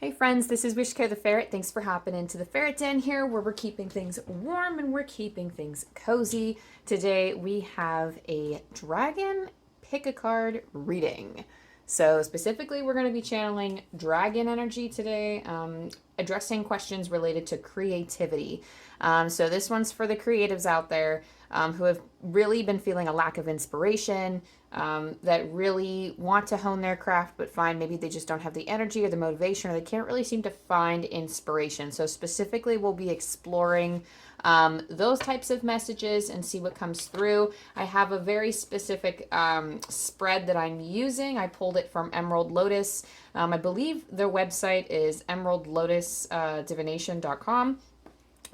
Hey friends, this is Wishko the Ferret. Thanks for hopping into the Ferret Den here where we're keeping things warm and we're keeping things cozy. Today we have a dragon pick a card reading. So specifically we're going to be channeling dragon energy today, addressing questions related to creativity. So this one's for the creatives out there who have really been feeling a lack of inspiration, that really want to hone their craft but find maybe they just don't have the energy or the motivation or they can't really seem to find inspiration. So specifically we'll be exploring those types of messages and see what comes through. I have a very specific spread that I'm using. I pulled it from Emerald Lotus. I believe their website is emeraldlotusdivination.com.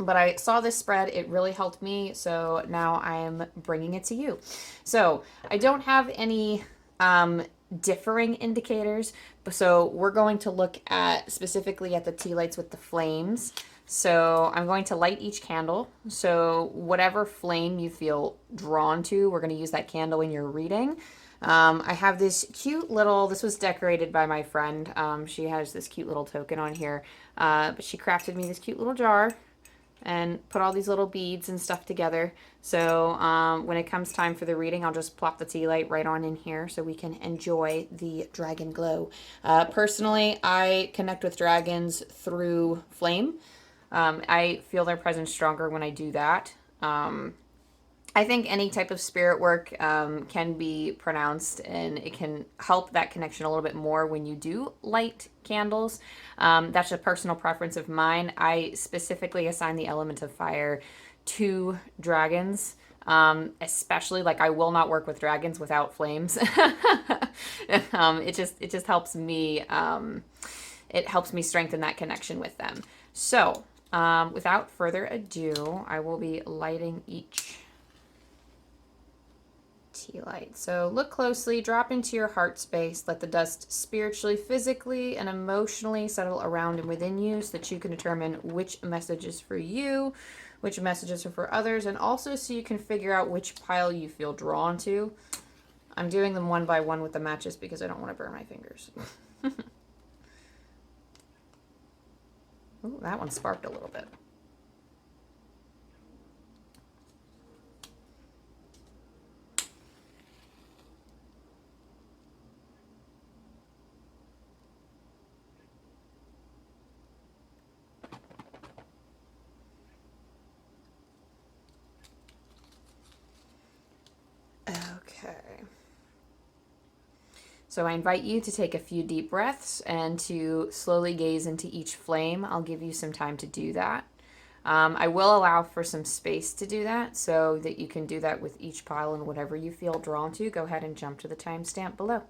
But I saw this spread, it really helped me, so now I am bringing it to you. So I don't have any differing indicators, so we're going to look at specifically at the tea lights with the flames. So I'm going to light each candle. So whatever flame you feel drawn to, we're going to use that candle in your reading. I have this cute little, this was decorated by my friend. She has this cute little token on here, but she crafted me this cute little jar and put all these little beads and stuff together. So when it comes time for the reading, I'll just plop the tea light right on in here so we can enjoy the dragon glow. Personally, I connect with dragons through flame. I feel their presence stronger when I do that. I think any type of spirit work can be pronounced and it can help that connection a little bit more when you do light candles. That's a personal preference of mine. I specifically assign the element of fire to dragons, especially like I will not work with dragons without flames. It just helps me. It helps me strengthen that connection with them. So without further ado, I will be lighting each tea light. So look closely, drop into your heart space, let the dust spiritually, physically, and emotionally settle around and within you so that you can determine which message is for you, which messages are for others, and also so you can figure out which pile you feel drawn to. I'm doing them one by one with the matches because I don't want to burn my fingers. Ooh, that one sparked a little bit. Okay. So I invite you to take a few deep breaths and to slowly gaze into each flame. I'll give you some time to do that. I will allow for some space to do that so that you can do that with each pile and whatever you feel drawn to. Go ahead and jump to the timestamp below.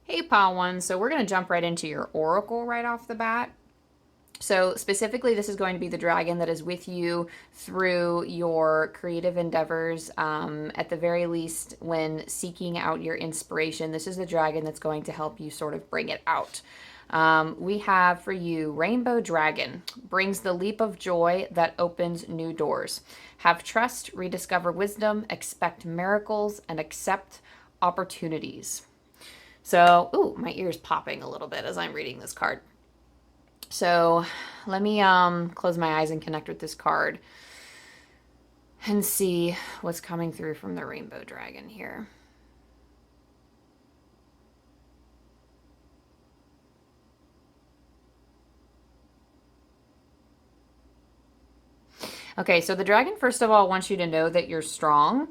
Hey, Pile One. So we're going to jump right into your oracle right off the bat. So specifically, this is going to be the dragon that is with you through your creative endeavors. At the very least, when seeking out your inspiration, this is the dragon that's going to help you sort of bring it out. We have for you Rainbow Dragon, brings the leap of joy that opens new doors. Have trust, rediscover wisdom, expect miracles, and accept opportunities. So, ooh, my ear's popping a little bit as I'm reading this card. So let me close my eyes and connect with this card and see what's coming through from the Rainbow Dragon here. Okay, so the dragon, first of all, wants you to know that you're strong.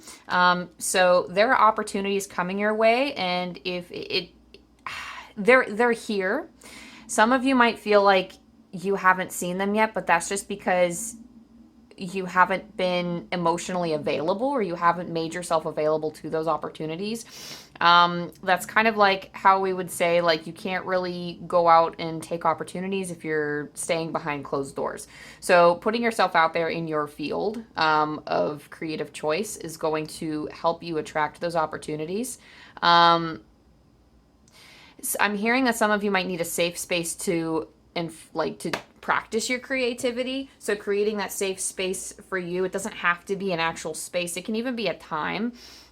So there are opportunities coming your way, and if they're here. Some of you might feel like you haven't seen them yet, but that's just because you haven't been emotionally available, or you haven't made yourself available to those opportunities. That's kind of like how we would say, like, you can't really go out and take opportunities if you're staying behind closed doors. So putting yourself out there in your field of creative choice is going to help you attract those opportunities. I'm hearing that some of you might need a safe space to to practice your creativity. So creating that safe space for you, it doesn't have to be an actual space. It can even be a time.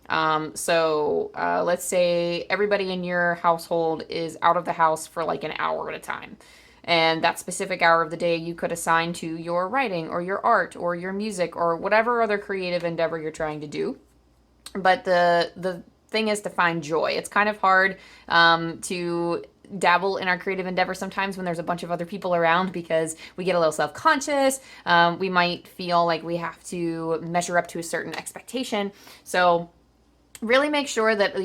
Let's say everybody in your household is out of the house for like an hour at a time. And that specific hour of the day you could assign to your writing or your art or your music or whatever other creative endeavor you're trying to do. But the thing is to find joy. It's kind of hard to dabble in our creative endeavor sometimes when there's a bunch of other people around, because we get a little self-conscious. We might feel like we have to measure up to a certain expectation. So really make sure that,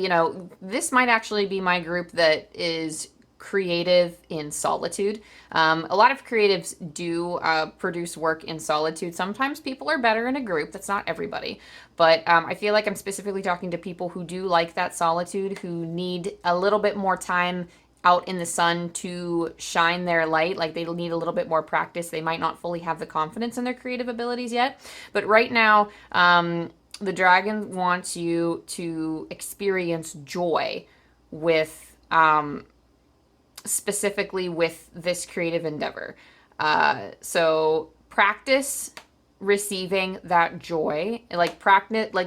this might actually be my group that is creative in solitude. A lot of creatives do produce work in solitude. Sometimes people are better in a group. That's not everybody. But I feel like I'm specifically talking to people who do like that solitude, who need a little bit more time out in the sun to shine their light. Like, they need a little bit more practice. They might not fully have the confidence in their creative abilities yet. But right now, the dragon wants you to experience joy with, specifically with this creative endeavor. So practice receiving that joy,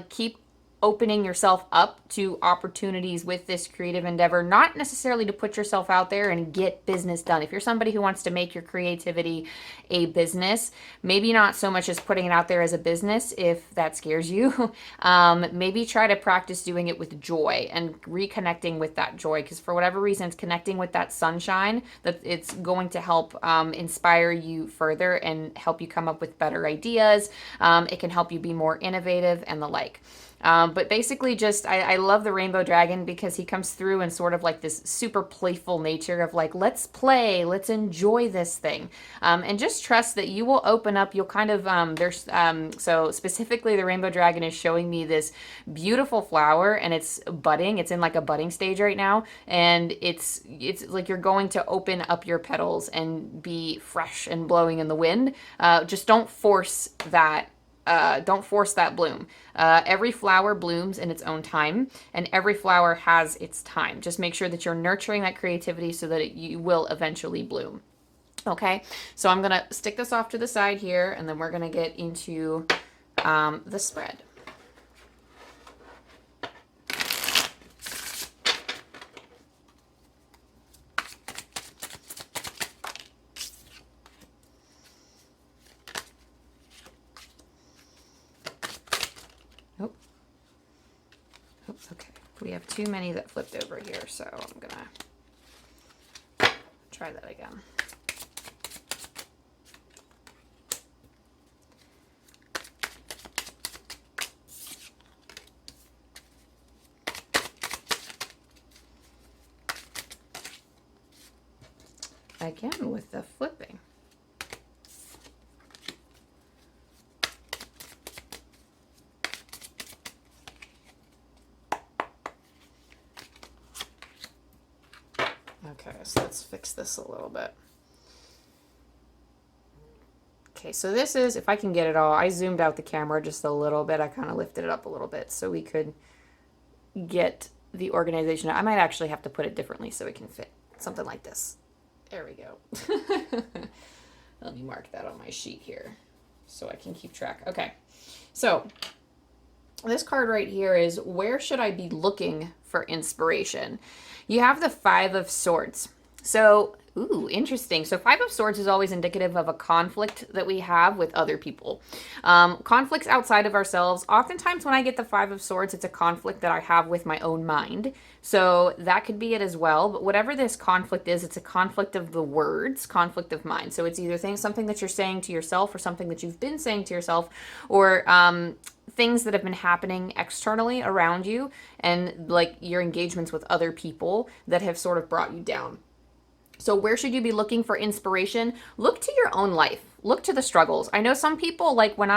keep opening yourself up to opportunities with this creative endeavor, not necessarily to put yourself out there and get business done. If you're somebody who wants to make your creativity a business, maybe not so much as putting it out there as a business, if that scares you. Maybe try to practice doing it with joy and reconnecting with that joy, because for whatever reason, it's connecting with that sunshine that it's going to help inspire you further and help you come up with better ideas. It can help you be more innovative and the like. But basically I love the rainbow dragon because he comes through in sort of like this super playful nature of like, let's play, let's enjoy this thing. And just trust that you will open up, you'll kind of, so specifically the rainbow dragon is showing me this beautiful flower, and it's budding. It's in like a budding stage right now. And it's like you're going to open up your petals and be fresh and blowing in the wind. Just don't force that. Don't force that bloom. Every flower blooms in its own time, and every flower has its time. Just make sure that you're nurturing that creativity so that you will eventually bloom. Okay, so I'm going to stick this off to the side here, and then we're going to get into the spread. Oops, okay. We have too many that flipped over here, so I'm gonna try that again. Again with the flipping. Okay, so let's fix this a little bit. Okay, so this is, if I can get it all, I zoomed out the camera just a little bit. I kind of lifted it up a little bit so we could get the organization. I might actually have to put it differently so it can fit something like this. There we go. Let me mark that on my sheet here so I can keep track. Okay, so this card right here is, where should I be looking for inspiration? You have the Five of Swords. So, ooh, interesting. So Five of Swords is always indicative of a conflict that we have with other people. Conflicts outside of ourselves. Oftentimes when I get the Five of Swords, it's a conflict that I have with my own mind. So that could be it as well. But whatever this conflict is, it's a conflict of the words, conflict of mind. So it's either something that you're saying to yourself, or something that you've been saying to yourself, or things that have been happening externally around you, and like your engagements with other people that have sort of brought you down. So where should you be looking for inspiration? Look to your own life. Look to the struggles. I know some people, like when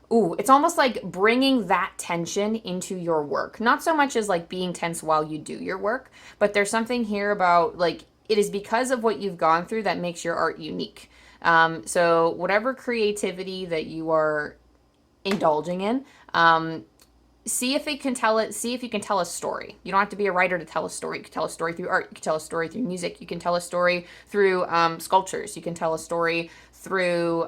it's almost like bringing that tension into your work. Not so much as like being tense while you do your work, but there's something here about like it is because of what you've gone through that makes your art unique. So whatever creativity that you are indulging in, see if it can tell it. See if you can tell a story. You don't have to be a writer to tell a story. You can tell a story through art. You can tell a story through music. You can tell a story through sculptures. You can tell a story through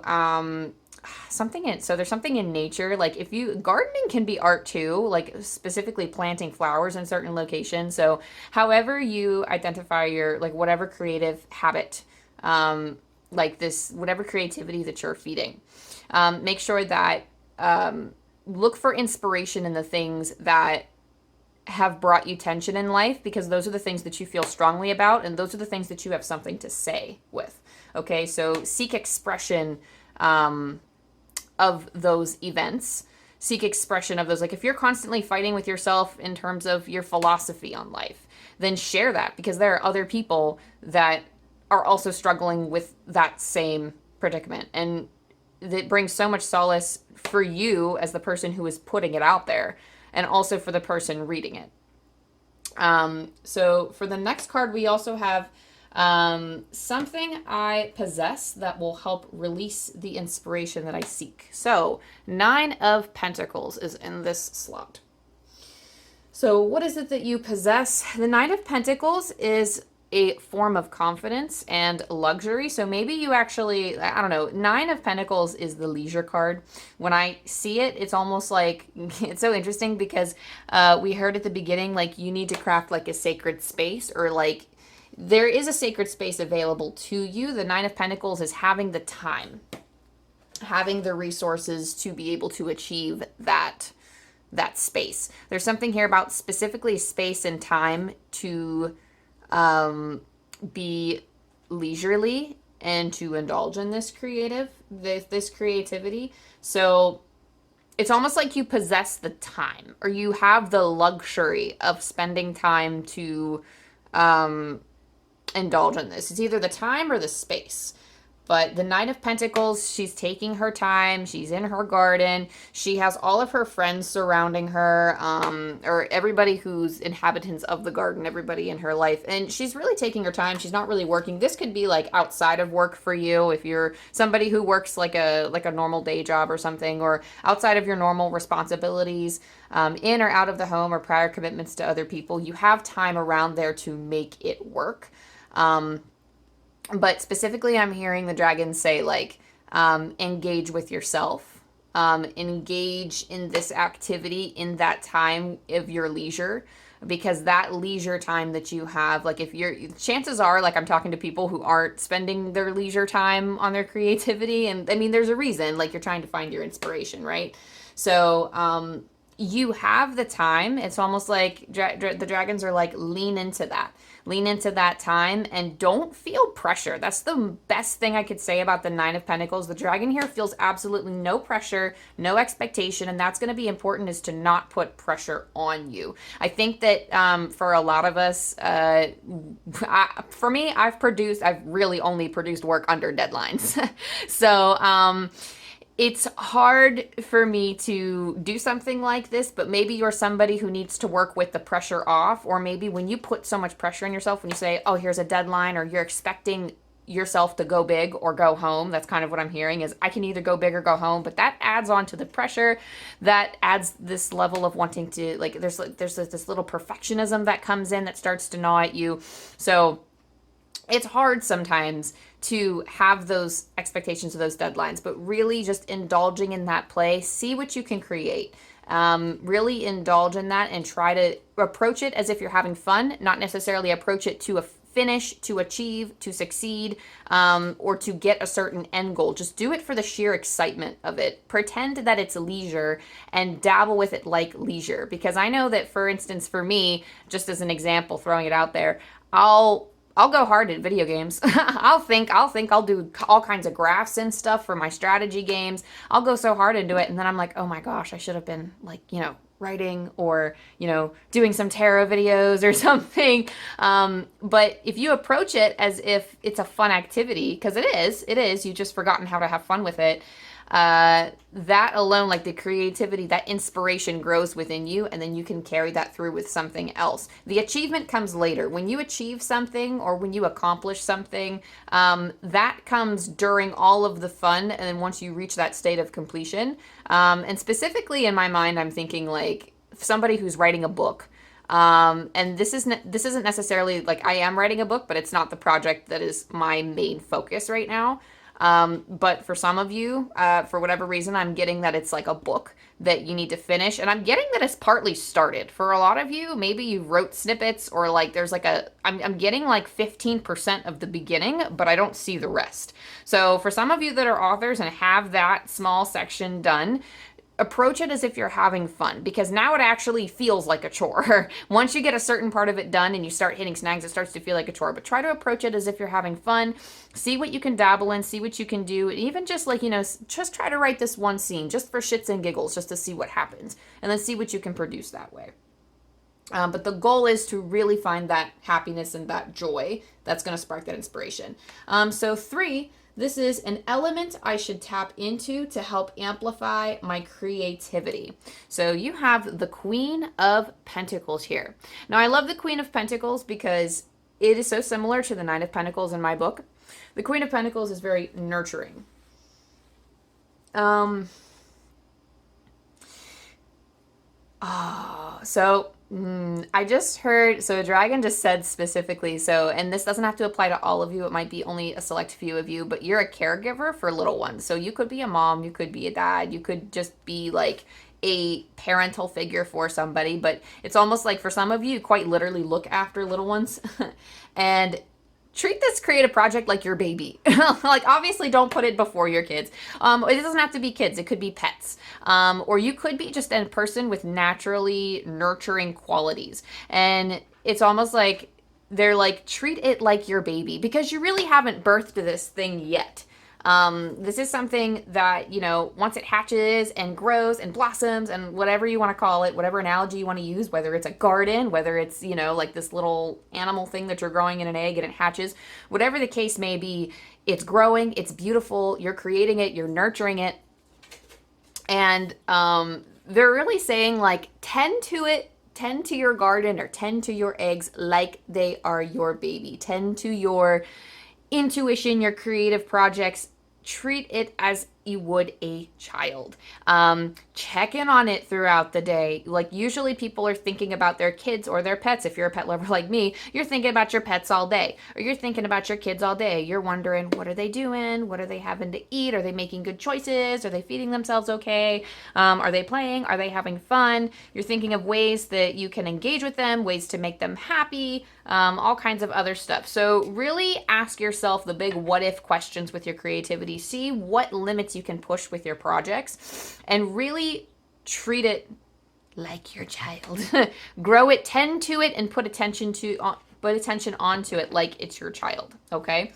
so there's something in nature. Like if you gardening can be art too, like specifically planting flowers in certain locations. So however you identify your like whatever creative habit, like this whatever creativity that you're feeding, make sure that look for inspiration in the things that have brought you tension in life, because those are the things that you feel strongly about and those are the things that you have something to say with. Okay, so seek expression of those events. Seek expression of those. Like if you're constantly fighting with yourself in terms of your philosophy on life, then share that, because there are other people that are also struggling with that same predicament. And that brings so much solace for you as the person who is putting it out there, and also for the person reading it. So for the next card, we also have something I possess that will help release the inspiration that I seek. So 9 of Pentacles is in this slot. So what is it that you possess? The 9 of Pentacles is a form of confidence and luxury. So maybe you actually, I don't know, 9 of Pentacles is the leisure card. When I see it, it's almost like, it's so interesting because we heard at the beginning, like you need to craft like a sacred space, or like there is a sacred space available to you. The 9 of Pentacles is having the time, having the resources to be able to achieve that space. There's something here about specifically space and time to be leisurely and to indulge in this creativity. So it's almost like you possess the time, or you have the luxury of spending time to indulge in this. It's either the time or the space. But the 9 of Pentacles, she's taking her time. She's in her garden. She has all of her friends surrounding her, or everybody who's inhabitants of the garden, everybody in her life. And she's really taking her time. She's not really working. This could be like outside of work for you if you're somebody who works like a normal day job or something, or outside of your normal responsibilities, in or out of the home, or prior commitments to other people. You have time around there to make it work. But specifically, I'm hearing the dragons say, like, engage with yourself. Engage in this activity in that time of your leisure, because that leisure time that you have, like if you're, chances are, like I'm talking to people who aren't spending their leisure time on their creativity. And I mean, there's a reason, like you're trying to find your inspiration, right? So, you have the time. It's almost like the dragons are like, lean into that time and don't feel pressure. That's the best thing I could say about the 9 of Pentacles. The dragon here feels absolutely no pressure, no expectation, and that's going to be important, is to not put pressure on you. I think that for a lot of us, for me, I've really only produced work under deadlines. So, it's hard for me to do something like this, but maybe you're somebody who needs to work with the pressure off, or maybe when you put so much pressure on yourself, when you say, oh, here's a deadline, or you're expecting yourself to go big or go home. That's kind of what I'm hearing, is I can either go big or go home, but that adds on to the pressure. That adds this level of wanting to, like, there's this little perfectionism that comes in that starts to gnaw at you. So it's hard sometimes to have those expectations of those deadlines, but really just indulging in that play, see what you can create. Really indulge in that and try to approach it as if you're having fun, not necessarily approach it to a finish, to achieve, to succeed, or to get a certain end goal. Just do it for the sheer excitement of it. Pretend that it's leisure and dabble with it like leisure. Because I know that, for instance, for me, just as an example, throwing it out there, I'll go hard at video games. I'll do all kinds of graphs and stuff for my strategy games. I'll go so hard into it, and then I'm like, oh my gosh, I should have been like, writing or, doing some tarot videos or something. But if you approach it as if it's a fun activity, because it is, you've just forgotten how to have fun with it. That alone, like the creativity, that inspiration grows within you, and then you can carry that through with something else. The achievement comes later. When you achieve something or when you accomplish something, that comes during all of the fun, and then once you reach that state of completion. And specifically in my mind, I'm thinking like somebody who's writing a book. And this isn't necessarily like I am writing a book, but it's not the project that is my main focus right now. But for some of you, for whatever reason, I'm getting that it's like a book that you need to finish. And I'm getting that it's partly started. For a lot of you, maybe you wrote snippets or like there's like I'm getting like 15% of the beginning, but I don't see the rest. So for some of you that are authors and have that small section done, approach it as if you're having fun, because now it actually feels like a chore. Once you get a certain part of it done and you start hitting snags, it starts to feel like a chore. But try to approach it as if you're having fun. See what you can dabble in, see what you can do. And even just like, just try to write this one scene just for shits and giggles, just to see what happens. And then see what you can produce that way. But the goal is to really find that happiness and that joy that's going to spark that inspiration. So 3, this is an element I should tap into to help amplify my creativity. So you have the Queen of Pentacles here. Now, I love the Queen of Pentacles because it is so similar to the Nine of Pentacles in my book. The Queen of Pentacles is very nurturing. I just heard, so a dragon just said specifically, and this doesn't have to apply to all of you, it might be only a select few of you, but you're a caregiver for little ones. So you could be a mom, you could be a dad, you could just be like a parental figure for somebody, but it's almost like for some of you, quite literally look after little ones and treat this creative project like your baby. Like, obviously, don't put it before your kids. It doesn't have to be kids. It could be pets. Or you could be just a person with naturally nurturing qualities. And it's almost like they're like, treat it like your baby, because you really haven't birthed this thing yet. This is something that, once it hatches and grows and blossoms and whatever you want to call it, whatever analogy you want to use, whether it's a garden, whether it's, like this little animal thing that you're growing in an egg and it hatches, whatever the case may be, it's growing, it's beautiful, you're creating it, you're nurturing it. And, they're really saying like, tend to it, tend to your garden or tend to your eggs like they are your baby. Tend to your intuition, your creative projects. Treat it as you would a child. Check in on it throughout the day. Like, usually people are thinking about their kids or their pets. If you're a pet lover like me, you're thinking about your pets all day, or you're thinking about your kids all day. You're wondering, what are they doing? What are they having to eat? Are they making good choices? Are they feeding themselves okay? Are they playing? Are they having fun? You're thinking of ways that you can engage with them, ways to make them happy, all kinds of other stuff. So really ask yourself the big what if questions with your creativity. See what limits you can push with your projects, and really treat it like your child. Grow it, tend to it, and put attention onto it like it's your child. Okay.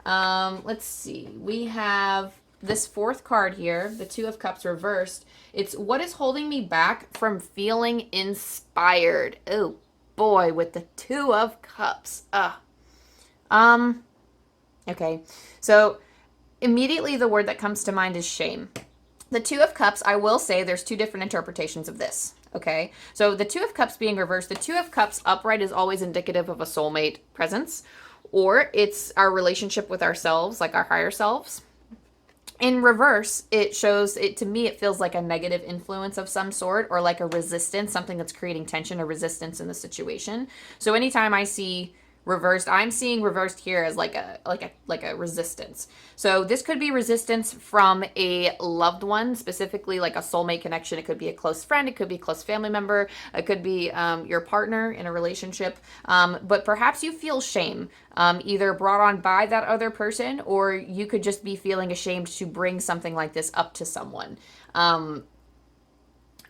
Let's see. We have this 4th card here, the 2 of Cups reversed. It's what is holding me back from feeling inspired. Oh boy, with the 2 of Cups. Okay. So immediately the word that comes to mind is shame. The 2 of Cups, I will say there's 2 different interpretations of this, okay? So the 2 of Cups being reversed, the 2 of Cups upright is always indicative of a soulmate presence, or it's our relationship with ourselves, like our higher selves. In reverse, it shows, to me, it feels like a negative influence of some sort, or like a resistance, something that's creating tension or resistance in the situation. So anytime I see reversed, I'm seeing reversed here as like a resistance. So this could be resistance from a loved one, specifically like a soulmate connection. It could be a close friend, it could be a close family member, it could be your partner in a relationship. But perhaps you feel shame, either brought on by that other person, or you could just be feeling ashamed to bring something like this up to someone.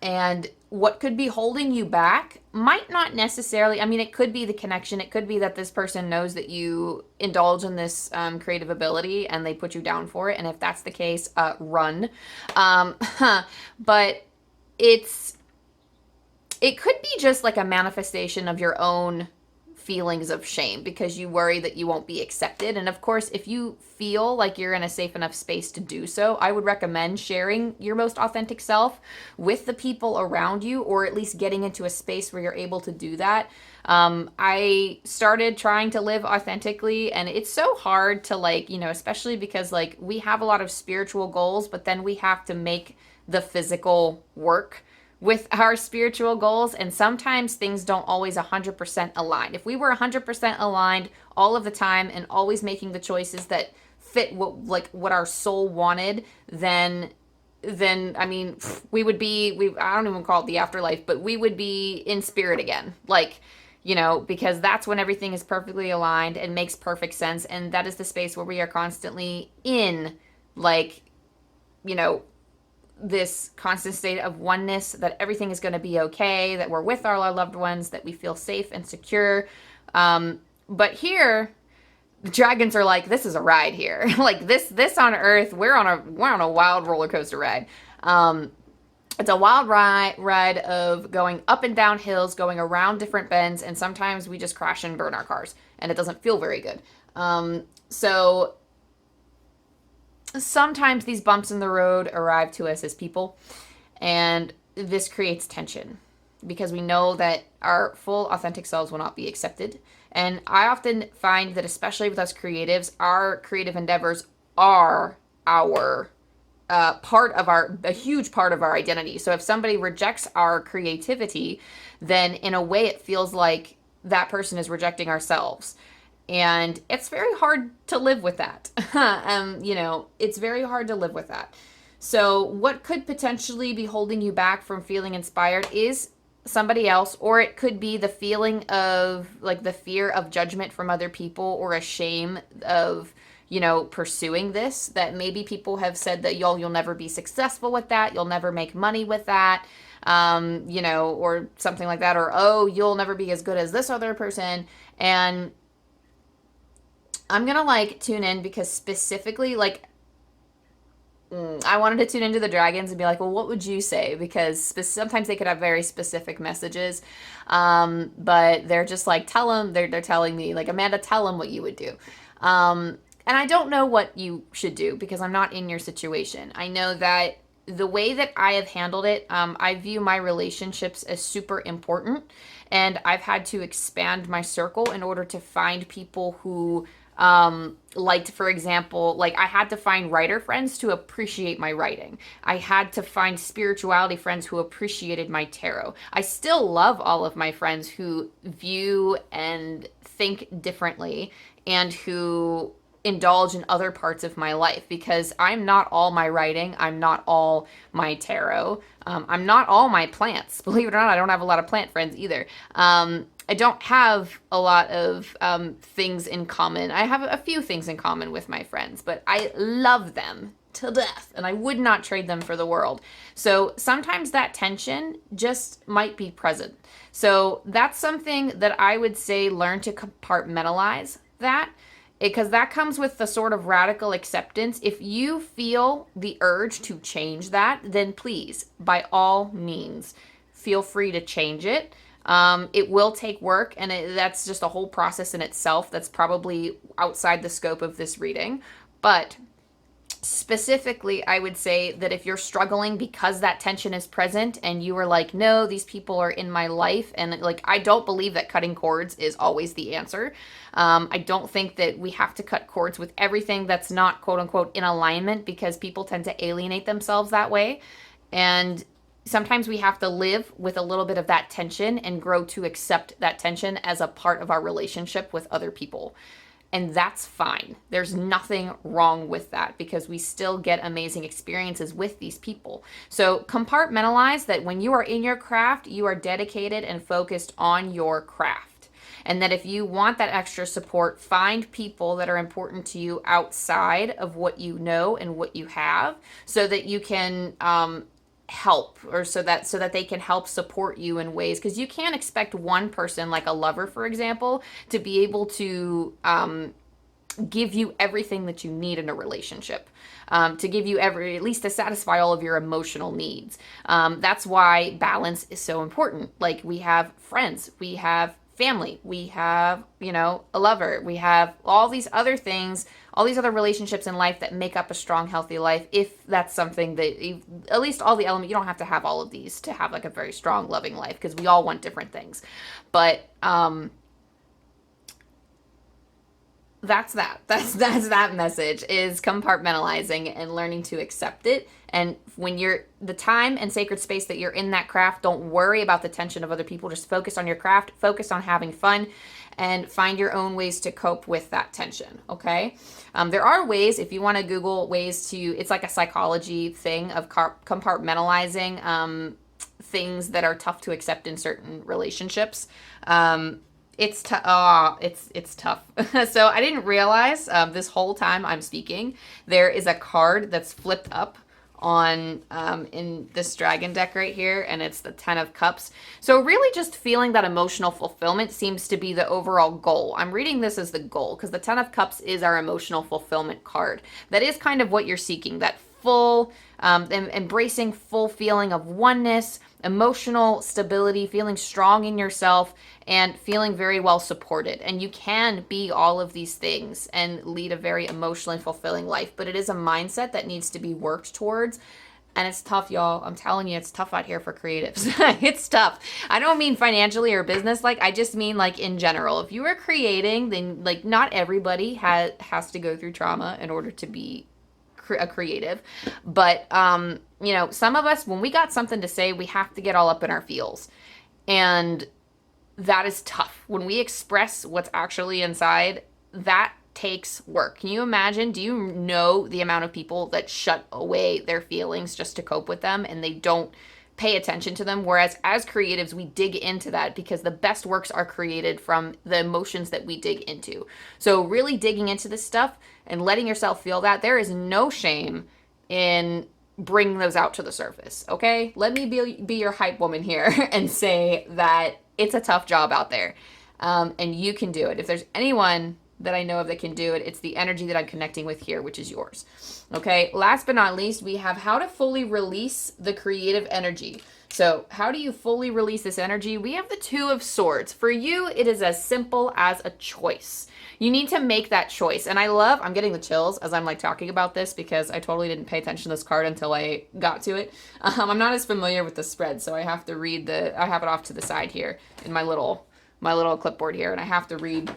And what could be holding you back might not necessarily, it could be the connection. It could be that this person knows that you indulge in this creative ability and they put you down for it. And if that's the case, run. But it's it could be just like a manifestation of your own feelings of shame because you worry that you won't be accepted. And of course, if you feel like you're in a safe enough space to do so, I would recommend sharing your most authentic self with the people around you, or at least getting into a space where you're able to do that. I started trying to live authentically, and it's so hard to, like, you know, especially because like we have a lot of spiritual goals, but then we have to make the physical work with our spiritual goals, and sometimes things don't always 100% align. If we were 100% aligned all of the time and always making the choices that fit what our soul wanted, then I mean, we would be, I don't even call it the afterlife, but we would be in spirit again. Like, you know, because that's when everything is perfectly aligned and makes perfect sense, and that is the space where we are constantly in, like, you know, this constant state of oneness, that everything is going to be okay, that we're with our loved ones, that we feel safe and secure. But here, the dragons are like, this is a ride here. Like this on Earth, we're on a wild roller coaster ride. It's a wild ride of going up and down hills, going around different bends, and sometimes we just crash and burn our cars, and it doesn't feel very good. So sometimes these bumps in the road arrive to us as people, and this creates tension because we know that our full authentic selves will not be accepted. And I often find that, especially with us creatives, our creative endeavors are our a huge part of our identity. So if somebody rejects our creativity, then in a way it feels like that person is rejecting ourselves. And it's very hard to live with that. You know, it's very hard to live with that. So what could potentially be holding you back from feeling inspired is somebody else, or it could be the feeling of, like, the fear of judgment from other people, or a shame of, you know, pursuing this, that maybe people have said that you'll never be successful with that, you'll never make money with that, you know, or something like that, or, oh, you'll never be as good as this other person. And I'm gonna, like, tune in because specifically, like, I wanted to tune into the dragons and be like, well, what would you say? Because sometimes they could have very specific messages, but they're just like, tell them, they're telling me, like, Amanda, tell them what you would do. And I don't know what you should do because I'm not in your situation. I know that the way that I have handled it, I view my relationships as super important, and I've had to expand my circle in order to find people who, like, for example, like, I had to find writer friends to appreciate my writing. I had to find spirituality friends who appreciated my tarot. I still love all of my friends who view and think differently and who indulge in other parts of my life, because I'm not all my writing, I'm not all my tarot, I'm not all my plants. Believe it or not, I don't have a lot of plant friends either. I don't have a lot of things in common. I have a few things in common with my friends, but I love them to death, and I would not trade them for the world. So sometimes that tension just might be present. So that's something that I would say, learn to compartmentalize that, because that comes with the sort of radical acceptance. If you feel the urge to change that, then please, by all means, feel free to change it. It will take work, and that's just a whole process in itself that's probably outside the scope of this reading. But specifically, I would say that if you're struggling because that tension is present and you are like, no, these people are in my life, and, like, I don't believe that cutting cords is always the answer. I don't think that we have to cut cords with everything that's not, quote unquote, in alignment, because people tend to alienate themselves that way. And sometimes we have to live with a little bit of that tension and grow to accept that tension as a part of our relationship with other people. And that's fine. There's nothing wrong with that, because we still get amazing experiences with these people. So compartmentalize that when you are in your craft, you are dedicated and focused on your craft. And that if you want that extra support, find people that are important to you outside of what you know and what you have, so that you can help, or so that they can help support you in ways, because you can't expect one person, like a lover, for example, to be able to give you everything that you need in a relationship, to give you at least to satisfy all of your emotional needs. That's why balance is so important. Like, we have friends, we have family, we have, a lover, we have all these other things, all these other relationships in life that make up a strong, healthy life. If that's something that, at least all the elements, you don't have to have all of these to have like a very strong, loving life, because we all want different things. But, that's that message, is compartmentalizing and learning to accept it. And when you're the time and sacred space that you're in that craft, don't worry about the tension of other people. Just focus on your craft, focus on having fun, and find your own ways to cope with that tension. Okay. There are ways, if you want to Google ways to, it's like a psychology thing of compartmentalizing things that are tough to accept in certain relationships. It's tough. It's tough. So I didn't realize this whole time I'm speaking, there is a card that's flipped up on in this dragon deck right here, and it's the 10 of Cups. So really just feeling that emotional fulfillment seems to be the overall goal. I'm reading this as the goal because the 10 of Cups is our emotional fulfillment card. That is kind of what you're seeking, that full, embracing full feeling of oneness, emotional stability, feeling strong in yourself, and feeling very well supported. And you can be all of these things and lead a very emotionally fulfilling life, but it is a mindset that needs to be worked towards. And it's tough, y'all. I'm telling you, it's tough out here for creatives. It's tough. I don't mean financially or business, I just mean in general. If you are creating, then not everybody has to go through trauma in order to be a creative. But some of us, when we got something to say, we have to get all up in our feels, and that is tough. When we express what's actually inside, that takes work. Can you imagine? Do you know the amount of people that shut away their feelings just to cope with them, and they don't pay attention to them? Whereas as creatives, we dig into that because the best works are created from the emotions that we dig into. So really digging into this stuff and letting yourself feel that, there is no shame in bringing those out to the surface. Okay, let me be your hype woman here and say that it's a tough job out there, and you can do it. If there's anyone that I know of that can do it, it's the energy that I'm connecting with here, which is yours. Okay, last but not least, we have how to fully release the creative energy. So how do you fully release this energy? We have the 2 of Swords. For you, it is as simple as a choice. You need to make that choice. And I'm getting the chills as I'm talking about this, because I totally didn't pay attention to this card until I got to it. I'm not as familiar with the spread, so I have to read I have it off to the side here in my little clipboard here, and I have to read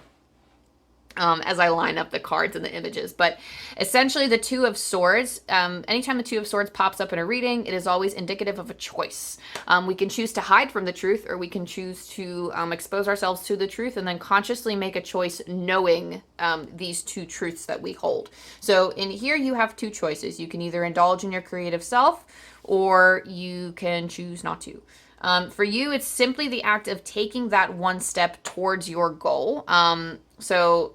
as I line up the cards and the images. But essentially the 2 of Swords, anytime the 2 of Swords pops up in a reading, it is always indicative of a choice. We can choose to hide from the truth, or we can choose to expose ourselves to the truth and then consciously make a choice knowing these 2 truths that we hold. So in here you have 2 choices. You can either indulge in your creative self, or you can choose not to. For you, it's simply the act of taking that one step towards your goal. And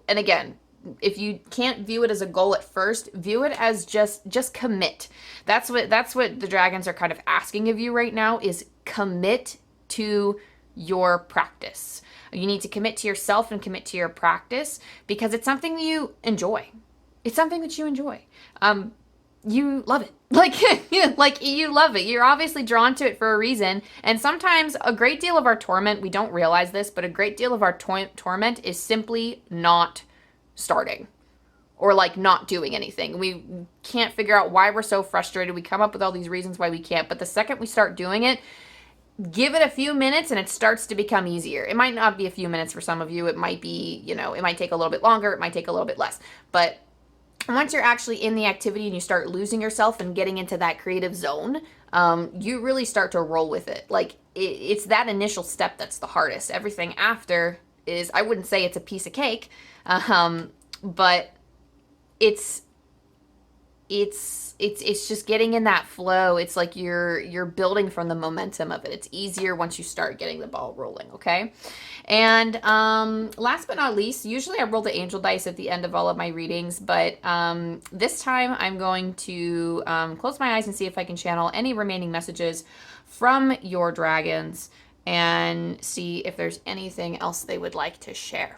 again, if you can't view it as a goal at first, view it as just commit. That's what the dragons are kind of asking of you right now, is commit to your practice. You need to commit to yourself and commit to your practice, because it's something that you enjoy. It's something that you enjoy. You love it. You love it. You're obviously drawn to it for a reason. And sometimes a great deal of our torment, we don't realize this, but a great deal of our torment is simply not starting, or not doing anything. We can't figure out why we're so frustrated. We come up with all these reasons why we can't. But the second we start doing it, give it a few minutes and it starts to become easier. It might not be a few minutes for some of you. It might be, it might take a little bit longer. It might take a little bit less. But once you're actually in the activity and you start losing yourself and getting into that creative zone, you really start to roll with it. It's that initial step that's the hardest. Everything after is, I wouldn't say it's a piece of cake, but it's just getting in that flow. It's like you're building from the momentum of it. It's easier once you start getting the ball rolling, okay? And last but not least, usually I roll the angel dice at the end of all of my readings, but this time I'm going to close my eyes and see if I can channel any remaining messages from your dragons and see if there's anything else they would like to share.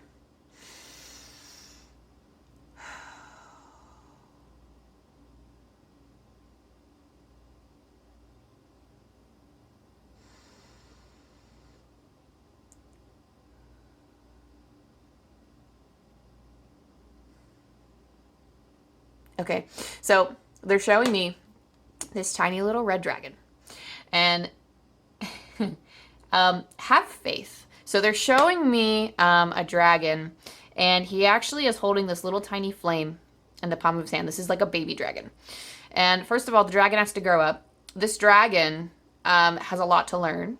Okay, so they're showing me this tiny little red dragon. And have faith. So they're showing me a dragon, and he actually is holding this little tiny flame in the palm of his hand. This is like a baby dragon. And first of all, the dragon has to grow up. This dragon has a lot to learn,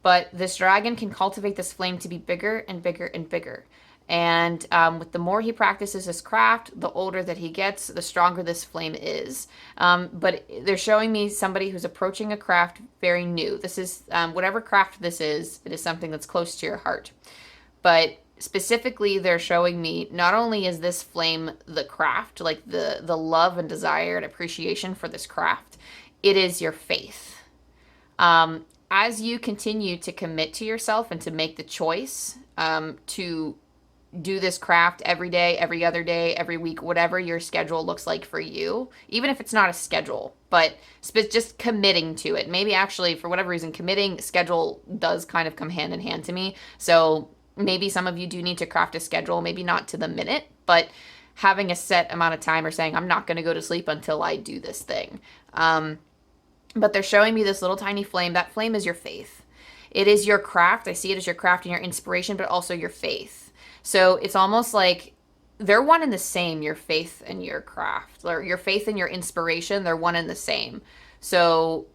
but this dragon can cultivate this flame to be bigger and bigger and bigger. And with the more he practices his craft, the older that he gets, the stronger this flame is. But they're showing me somebody who's approaching a craft very new. This is, whatever craft this is, it is something that's close to your heart. But specifically, they're showing me not only is this flame the craft, like the love and desire and appreciation for this craft, it is your faith. As you continue to commit to yourself and to make the choice to do this craft every day, every other day, every week, whatever your schedule looks like for you, even if it's not a schedule, but just committing to it. Maybe actually, for whatever reason, committing schedule does kind of come hand in hand to me. So maybe some of you do need to craft a schedule, maybe not to the minute, but having a set amount of time or saying, I'm not going to go to sleep until I do this thing. But they're showing me this little tiny flame. That flame is your faith. It is your craft. I see it as your craft and your inspiration, but also your faith. So it's almost like they're one and the same, your faith and your craft, or your faith and your inspiration, they're one and the same. So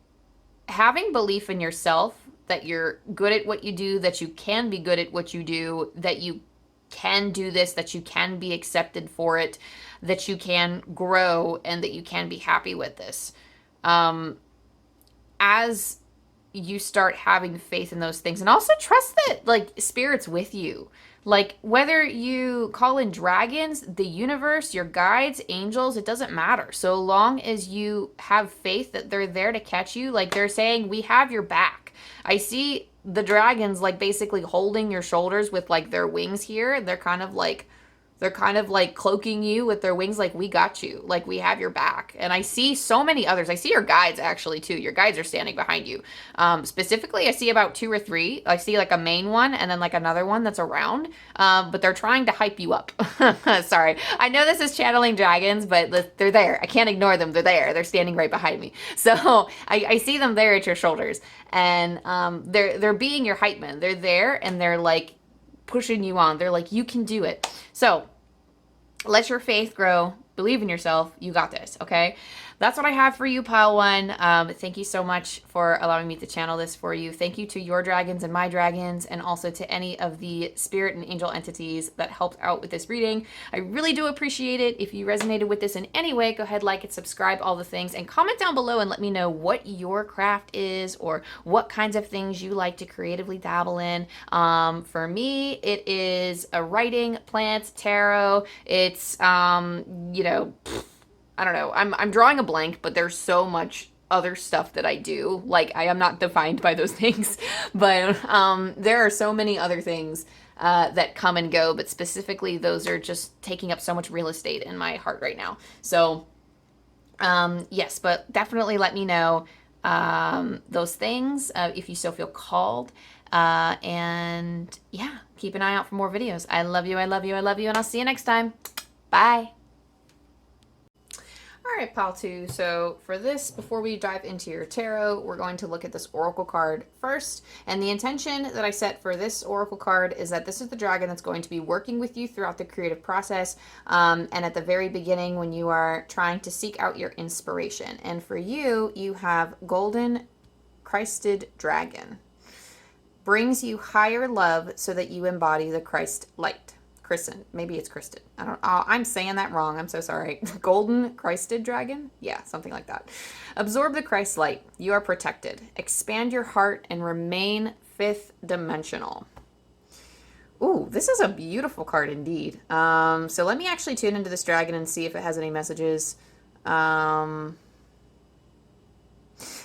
having belief in yourself, that you're good at what you do, that you can be good at what you do, that you can do this, that you can be accepted for it, that you can grow, and that you can be happy with this. As you start having faith in those things, and also trust that like spirit's with you. Like whether you call in dragons, the universe, your guides, angels, it doesn't matter. So long as you have faith that they're there to catch you, like they're saying, we have your back. I see the dragons like basically holding your shoulders with like their wings here. They're kind of like cloaking you with their wings, like we got you, like we have your back. And I see so many others. I see your guides actually too. Your guides are standing behind you. Specifically, I see about 2 or 3. I see like a main one and then like another one that's around. But they're trying to hype you up. Sorry. I know this is channeling dragons, but they're there. I can't ignore them. They're there. They're standing right behind me. So I see them there at your shoulders, and they're being your hype men. They're there and they're like pushing you on. They're like, you can do it. So let your faith grow. Believe in yourself. You got this, okay? That's what I have for you, Pile 1. Thank you so much for allowing me to channel this for you. Thank you to your dragons and my dragons, and also to any of the spirit and angel entities that helped out with this reading. I really do appreciate it. If you resonated with this in any way, go ahead, like it, subscribe, all the things, and comment down below and let me know what your craft is or what kinds of things you like to creatively dabble in. For me, it is a writing, plants, tarot. It's, you know, I don't know. I'm drawing a blank, but there's so much other stuff that I do. Like, I am not defined by those things, but there are so many other things that come and go, but specifically those are just taking up so much real estate in my heart right now. So yes, but definitely let me know those things if you still feel called. And yeah, keep an eye out for more videos. I love you, I love you, I love you, and I'll see you next time. Bye. All right, Pile 2, so for this, before we dive into your tarot, we're going to look at this oracle card first. And the intention that I set for this oracle card is that this is the dragon that's going to be working with you throughout the creative process, and at the very beginning when you are trying to seek out your inspiration. And for you, you have Golden Christed Dragon. Brings you higher love so that you embody the Christ light. Christened. Maybe it's Christed. I'm saying that wrong. I'm so sorry. Golden Christed Dragon? Yeah, something like that. Absorb the Christ light. You are protected. Expand your heart and remain 5th dimensional. Ooh, this is a beautiful card indeed. So let me actually tune into this dragon and see if it has any messages.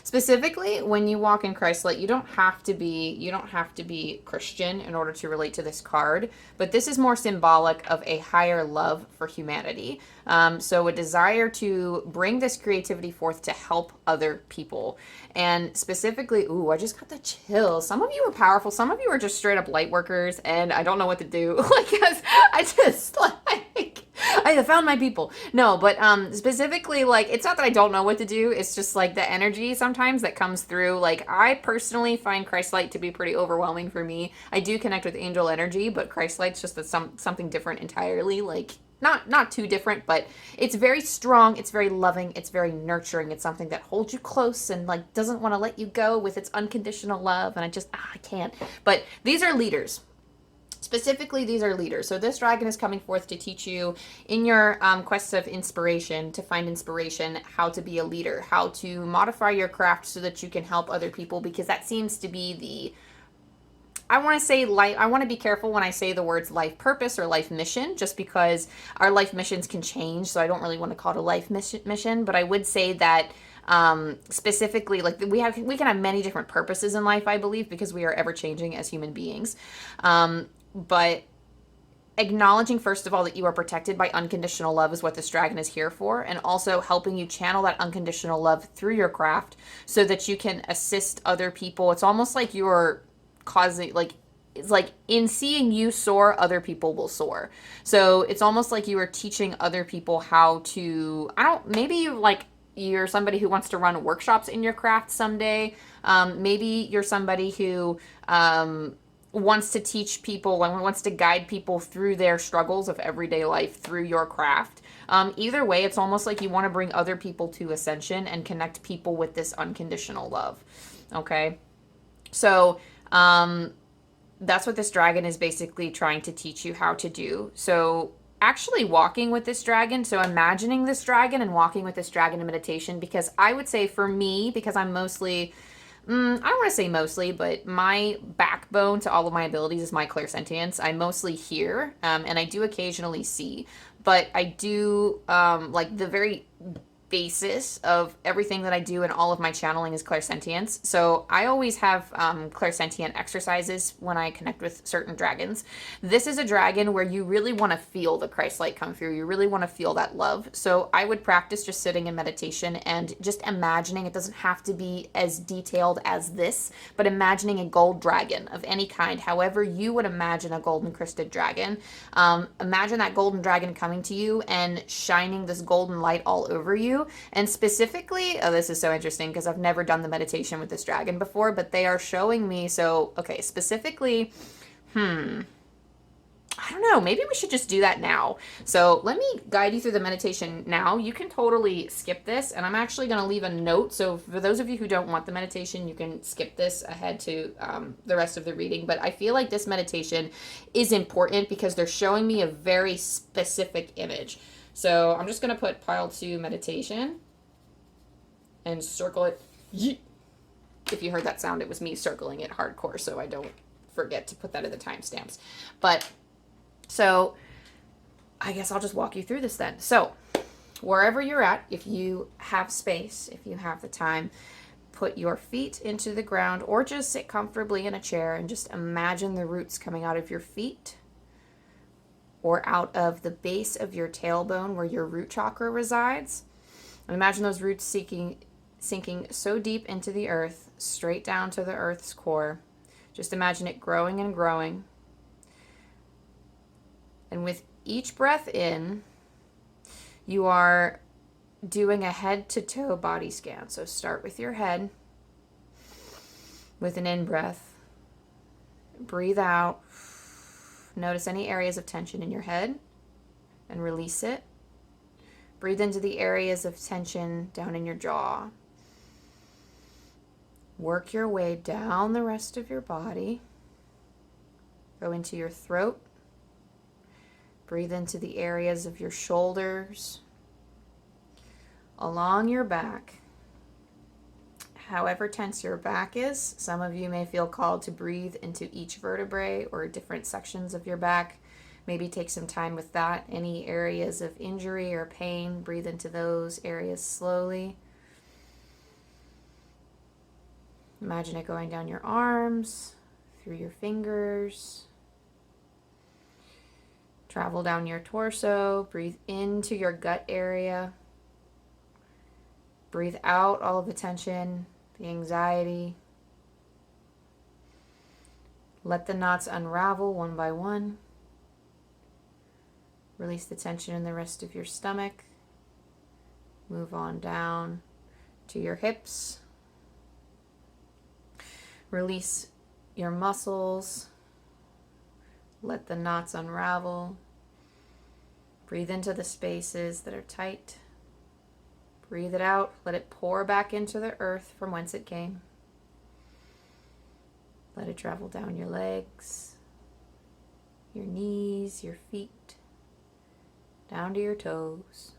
Specifically, when you walk in Christ light, you don't have to be Christian in order to relate to this card, but this is more symbolic of a higher love for humanity. So a desire to bring this creativity forth to help other people. And specifically, ooh, I just got the chills. Some of you are powerful. Some of you are just straight up light workers, and I don't know what to do. Like, I just like, I found my people. No, but specifically, like, it's not that I don't know what to do. It's just like the energy sometimes that comes through. Like, I personally find Christ light to be pretty overwhelming for me. I do connect with angel energy, but Christ light's just something different entirely. Like, not too different, but it's very strong. It's very loving. It's very nurturing. It's something that holds you close and like doesn't want to let you go with its unconditional love. And I can't. But these are leaders. Specifically, these are leaders. So this dragon is coming forth to teach you in your quest of inspiration, to find inspiration, how to be a leader, how to modify your craft so that you can help other people, because that seems to be the, I want to say life, I want to be careful when I say the words life purpose or life mission, just because our life missions can change. So I don't really want to call it a life mission, but I would say that specifically, like we can have many different purposes in life, I believe, because we are ever changing as human beings. But acknowledging, first of all, that you are protected by unconditional love is what this dragon is here for, and also helping you channel that unconditional love through your craft so that you can assist other people. It's almost like you're causing, like, it's like in seeing you soar, other people will soar. So it's almost like you are teaching other people how to, maybe you're somebody who wants to run workshops in your craft someday. Maybe you're somebody who wants to teach people and wants to guide people through their struggles of everyday life through your craft. Either way, it's almost like you want to bring other people to ascension and connect people with this unconditional love. Okay? So, that's what this dragon is basically trying to teach you how to do. So, actually walking with this dragon, so imagining this dragon and walking with this dragon in meditation, because I would say for me, because I'm mostly, I don't want to say mostly, but my backbone to all of my abilities is my clairsentience. I mostly hear, and I do occasionally see, but I do, like the very basis of everything that I do and all of my channeling is clairsentience. So I always have clairsentient exercises when I connect with certain dragons. This is a dragon where you really want to feel the Christ light come through. You really want to feel that love. So I would practice just sitting in meditation and just imagining. It doesn't have to be as detailed as this, but imagining a gold dragon of any kind, however you would imagine a golden crested dragon. Imagine that golden dragon coming to you and shining this golden light all over you. And specifically, oh, this is so interesting because I've never done the meditation with this dragon before, but they are showing me. So, okay, specifically, I don't know. Maybe we should just do that now. So let me guide you through the meditation now. You can totally skip this, and I'm actually going to leave a note. So for those of you who don't want the meditation, you can skip this ahead to the rest of the reading. But I feel like this meditation is important because they're showing me a very specific image. So I'm just going to put pile 2 meditation and circle it. If you heard that sound, it was me circling it hardcore, so I don't forget to put that in the timestamps. But so I guess I'll just walk you through this then. So wherever you're at, if you have space, if you have the time, put your feet into the ground or just sit comfortably in a chair and just imagine the roots coming out of your feet or out of the base of your tailbone where your root chakra resides. And imagine those roots sinking so deep into the earth, straight down to the earth's core. Just imagine it growing and growing. And with each breath in, you are doing a head to toe body scan. So start with your head with an in-breath. Breathe out. Notice any areas of tension in your head and release it. Breathe into the areas of tension down in your jaw. Work your way down the rest of your body. Go into your throat. Breathe into the areas of your shoulders, along your back. However tense your back is, some of you may feel called to breathe into each vertebrae or different sections of your back. Maybe take some time with that. Any areas of injury or pain, breathe into those areas slowly. Imagine it going down your arms, through your fingers. Travel down your torso. Breathe into your gut area. Breathe out all of the tension, the anxiety. Let the knots unravel one by one. Release the tension in the rest of your stomach. Move on down to your hips. Release your muscles. Let the knots unravel. Breathe into the spaces that are tight. Breathe it out. Let it pour back into the earth from whence it came. Let it travel down your legs, your knees, your feet, down to your toes.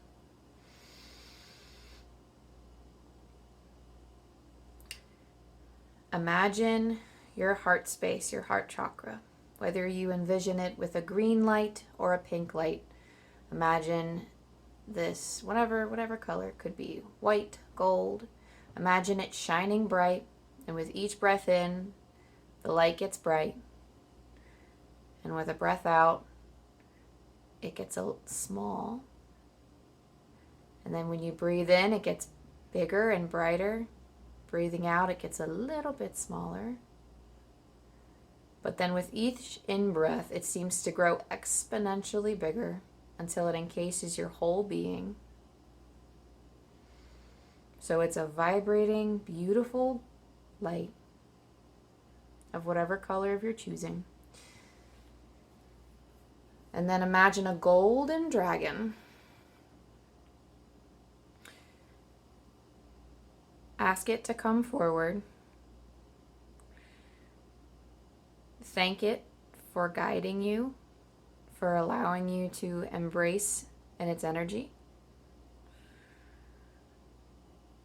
Imagine your heart space, your heart chakra, whether you envision it with a green light or a pink light. Imagine this, whatever color, it could be white, gold. Imagine it shining bright, and with each breath in, the light gets bright. And with a breath out, it gets a small. And then when you breathe in, it gets bigger and brighter. Breathing out, it gets a little bit smaller. But then with each in-breath, it seems to grow exponentially bigger until it encases your whole being. So it's a vibrating, beautiful light of whatever color of your choosing. And then imagine a golden dragon. Ask it to come forward. Thank it for guiding you, for allowing you to embrace in its energy.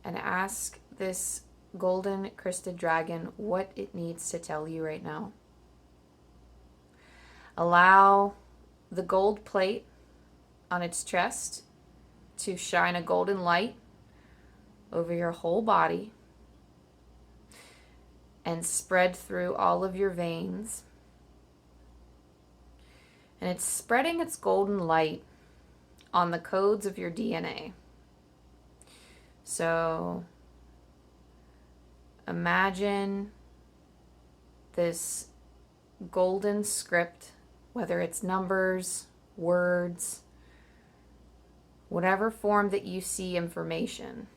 And ask this golden crested dragon what it needs to tell you right now. Allow the gold plate on its chest to shine a golden light over your whole body and spread through all of your veins. And it's spreading its golden light on the codes of your DNA. So imagine this golden script, whether it's numbers, words, whatever form that you see information.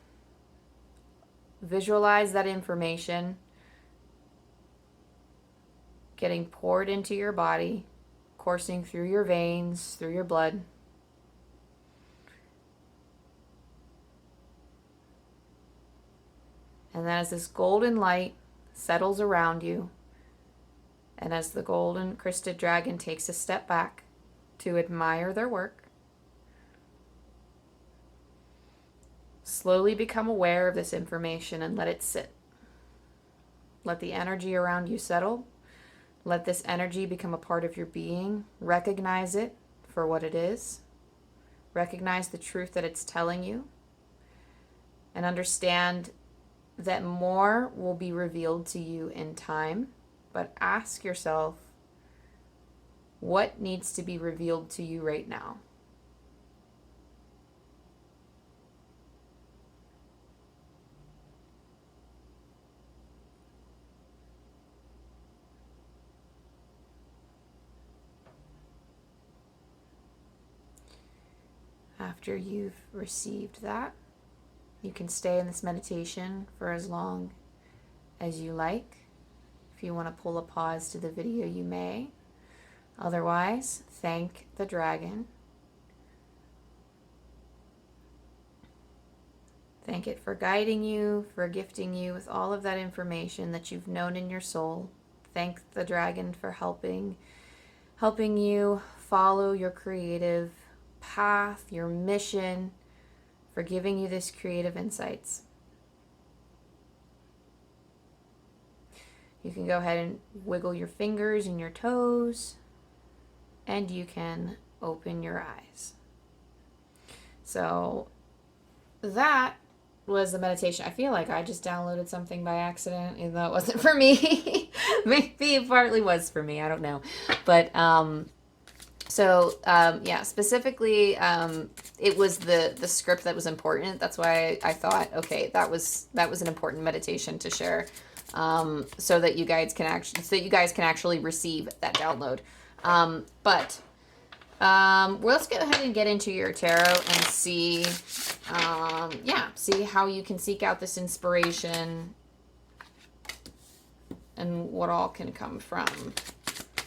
Visualize that information getting poured into your body, coursing through your veins, through your blood. And then as this golden light settles around you, and as the golden crested dragon takes a step back to admire their work, slowly become aware of this information and let it sit. Let the energy around you settle. Let this energy become a part of your being. Recognize it for what it is. Recognize the truth that it's telling you. And understand that more will be revealed to you in time. But ask yourself, what needs to be revealed to you right now? After you've received that, you can stay in this meditation for as long as you like. If you want to pull a pause to the video, you may. Otherwise, thank the dragon. Thank it for guiding you, for gifting you with all of that information that you've known in your soul. Thank the dragon for helping you follow your creative path, your mission, for giving you this creative insights. You can go ahead and wiggle your fingers and your toes, and you can open your eyes. So that was the meditation. I feel like I just downloaded something by accident, even though it wasn't for me. Maybe it partly was for me, I don't know. But specifically, it was the script that was important. That's why I thought, okay, that was an important meditation to share, so that you guys can actually receive that download. But Well, let's go ahead and get into your tarot and see, see how you can seek out this inspiration and what all can come from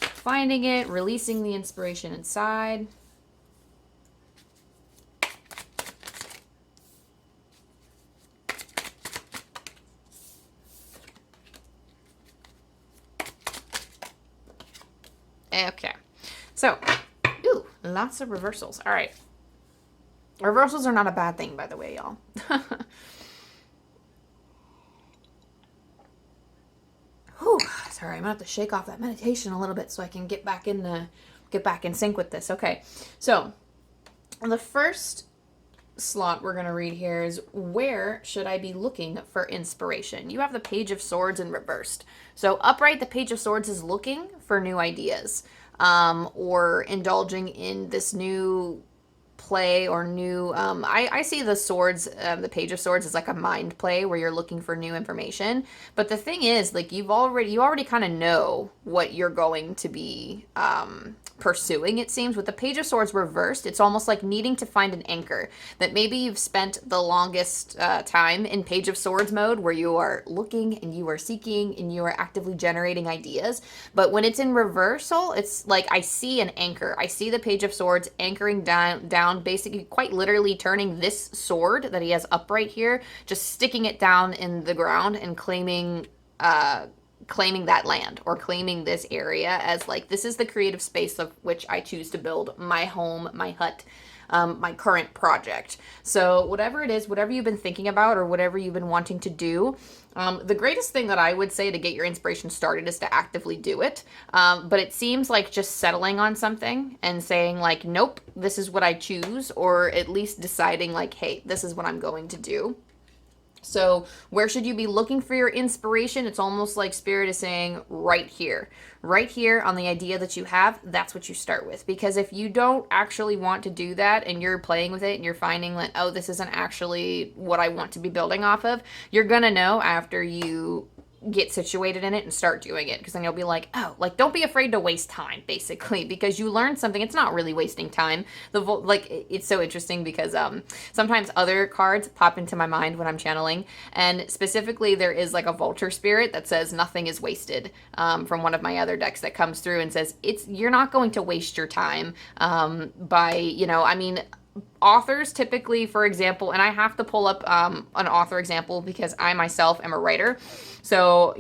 finding it, releasing the inspiration inside. Okay, so, ooh, lots of reversals. All right. Reversals are not a bad thing, by the way, y'all. Whew, sorry, I'm gonna have to shake off that meditation a little bit so I can get back in sync with this. Okay, so the first slot we're gonna read here is, where should I be looking for inspiration? You have the Page of Swords in reversed. So upright, the Page of Swords is looking for new ideas, or indulging in this new play or new I see the swords, the Page of Swords, as like a mind play where you're looking for new information. But the thing is, like, you already kind of know what you're going to be pursuing, it seems. With the Page of Swords reversed, it's almost like needing to find an anchor, that maybe you've spent the longest time in Page of Swords mode, where you are looking and you are seeking and you are actively generating ideas. But when it's in reversal, it's like, I see an anchor. I see the Page of Swords anchoring down, basically quite literally turning this sword that he has upright here, just sticking it down in the ground and claiming that land, or claiming this area as, like, this is the creative space of which I choose to build my home, my hut, my current project. So whatever it is, whatever you've been thinking about or whatever you've been wanting to do, the greatest thing that I would say to get your inspiration started is to actively do it. But it seems like just settling on something and saying, like, nope, this is what I choose, or at least deciding, like, hey, this is what I'm going to do. So where should you be looking for your inspiration? It's almost like Spirit is saying right here on the idea that you have, that's what you start with. Because if you don't actually want to do that and you're playing with it and you're finding that, oh, this isn't actually what I want to be building off of, you're going to know after you get situated in it and start doing it, because then you'll be like, oh, like, don't be afraid to waste time, basically, because you learned something. It's not really wasting time. It's so interesting because sometimes other cards pop into my mind when I'm channeling, and specifically there is like a vulture spirit that says nothing is wasted, from one of my other decks that comes through and says you're not going to waste your time by, authors typically, for example, and I have to pull up an author example because I myself am a writer. So,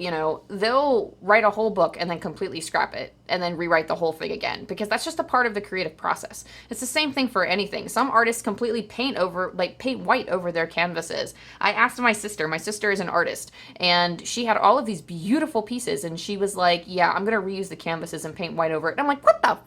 they'll write a whole book and then completely scrap it and then rewrite the whole thing again, because that's just a part of the creative process. It's the same thing for anything. Some artists completely paint white over their canvases. I asked my sister is an artist, and she had all of these beautiful pieces, and she was like, yeah, I'm going to reuse the canvases and paint white over it. And I'm like, what the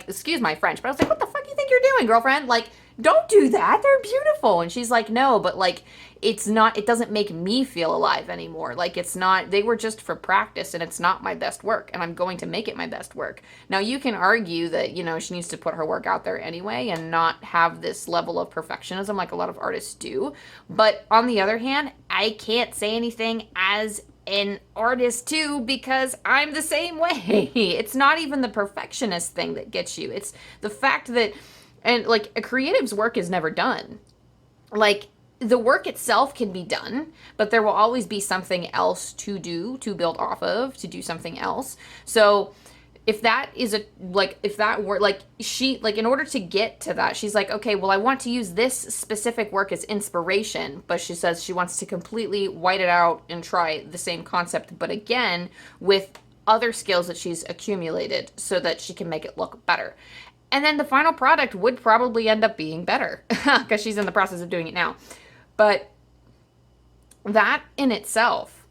excuse my French, but I was like, what the fuck do you think you're doing, girlfriend? Like, don't do that. They're beautiful. And she's like, no, but like, it doesn't make me feel alive anymore. Like, it's not, they were just for practice, and it's not my best work, and I'm going to make it my best work. Now, you can argue that, she needs to put her work out there anyway and not have this level of perfectionism like a lot of artists do. But on the other hand, I can't say anything as an artist too, because I'm the same way. It's not even the perfectionist thing that gets you. It's the fact that, and like, a creative's work is never done. Like, the work itself can be done, but there will always be something else to do, to build off of, to do something else. So if that is in order to get to that, she's like, okay, well, I want to use this specific work as inspiration, but she says she wants to completely white it out and try the same concept, but again, with other skills that she's accumulated so that she can make it look better. And then the final product would probably end up being better because she's in the process of doing it now. But that in itself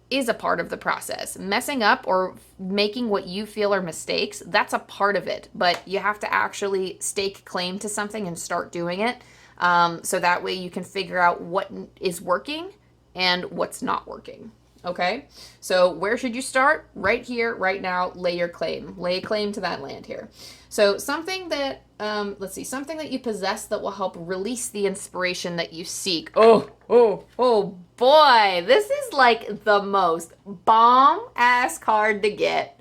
is a part of the process. Messing up or making what you feel are mistakes, that's a part of it. But you have to actually stake claim to something and start doing it. So that way you can figure out what is working and what's not working. Okay? So where should you start? Right here, right now, lay your claim. Lay claim to that land here. So something that, something that you possess that will help release the inspiration that you seek. Oh boy, this is like the most bomb-ass card to get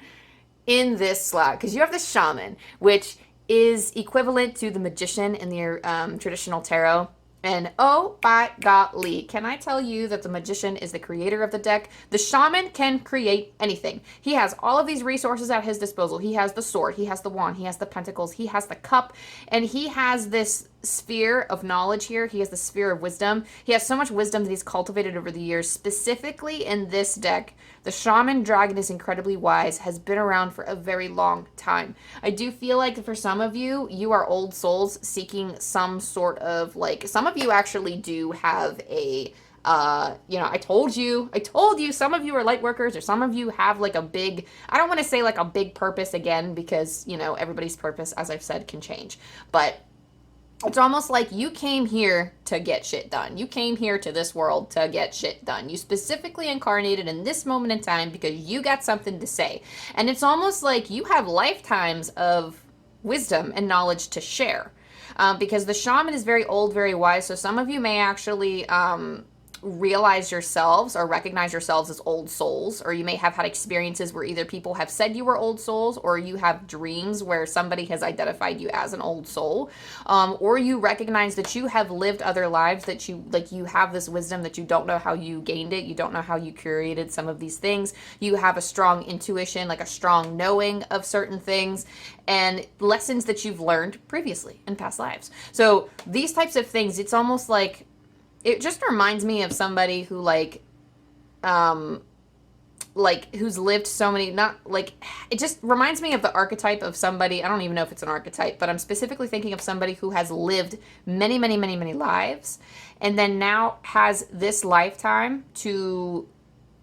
in this slot, because you have the Shaman, which is equivalent to the magician in the traditional tarot. And oh my golly, can I tell you that the magician is the creator of the deck? The shaman can create anything. He has all of these resources at his disposal. He has the sword, he has the wand, he has the pentacles, he has the cup, and he has this sphere of knowledge here. He has the sphere of wisdom. He has so much wisdom that he's cultivated over the years. Specifically in this deck, the shaman dragon is incredibly wise, has been around for a very long time. I do feel like for some of you, you are old souls seeking some sort of, like, some of you actually do have a, I told you, some of you are light workers, or some of you have like a big, I don't want to say like a big purpose again, because, everybody's purpose, as I've said, can change. But it's almost like you came here to get shit done. You came here to this world to get shit done. You specifically incarnated in this moment in time because you got something to say. And it's almost like you have lifetimes of wisdom and knowledge to share. Because the shaman is very old, very wise. So some of you may actually realize yourselves or recognize yourselves as old souls, or you may have had experiences where either people have said you were old souls, or you have dreams where somebody has identified you as an old soul, or you recognize that you have lived other lives, that you have this wisdom that you don't know how you gained it, you don't know how you curated some of these things, you have a strong intuition, like a strong knowing of certain things, and lessons that you've learned previously in past lives. So these types of things, it's almost like, it just reminds me of somebody who who's lived so many, it just reminds me of the archetype of somebody, I don't even know if it's an archetype, but I'm specifically thinking of somebody who has lived many, many, many, many lives, and then now has this lifetime to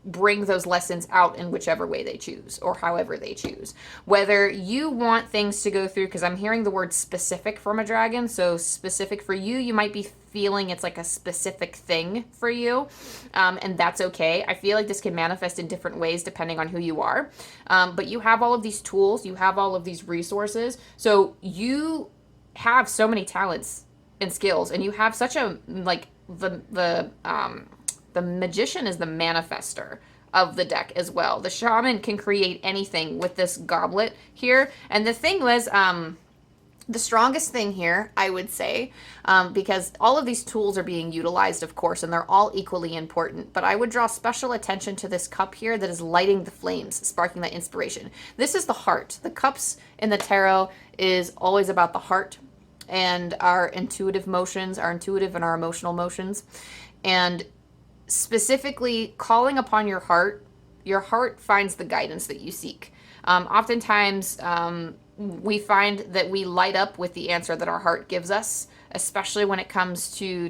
bring those lessons out in whichever way they choose, or however they choose. Whether you want things to go through, because I'm hearing the word specific from a dragon, so specific for you, you might be feeling it's like a specific thing for you, and that's okay. I feel like this can manifest in different ways depending on who you are, but you have all of these tools, you have all of these resources, so you have so many talents and skills, and you have such a, like, the magician is the manifester of the deck as well. The shaman can create anything with this goblet here. And the thing was, the strongest thing here, I would say, because all of these tools are being utilized, of course, and they're all equally important, but I would draw special attention to this cup here that is lighting the flames, sparking that inspiration. This is the heart. The cups in the tarot is always about the heart and our intuitive motions, our intuitive and our emotional motions. And specifically calling upon your heart finds the guidance that you seek. Oftentimes, we find that we light up with the answer that our heart gives us, especially when it comes to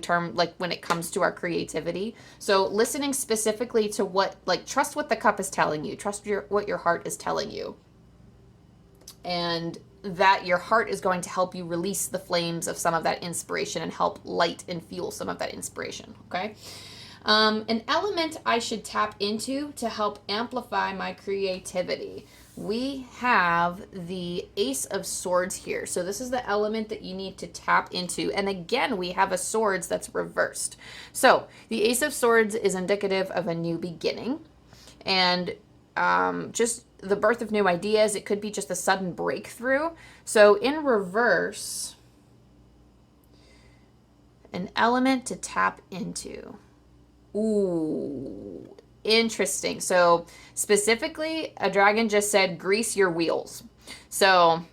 when it comes to our creativity. So listening specifically to trust what the cup is telling you, trust what your heart is telling you, and that your heart is going to help you release the flames of some of that inspiration and help light and fuel some of that inspiration, okay? An element I should tap into to help amplify my creativity. We have the Ace of Swords here. So this is the element that you need to tap into. And again, we have a Swords that's reversed. So the Ace of Swords is indicative of a new beginning and just the birth of new ideas. It could be just a sudden breakthrough. So in reverse, an element to tap into. Ooh, interesting. So specifically, a dragon just said, grease your wheels. So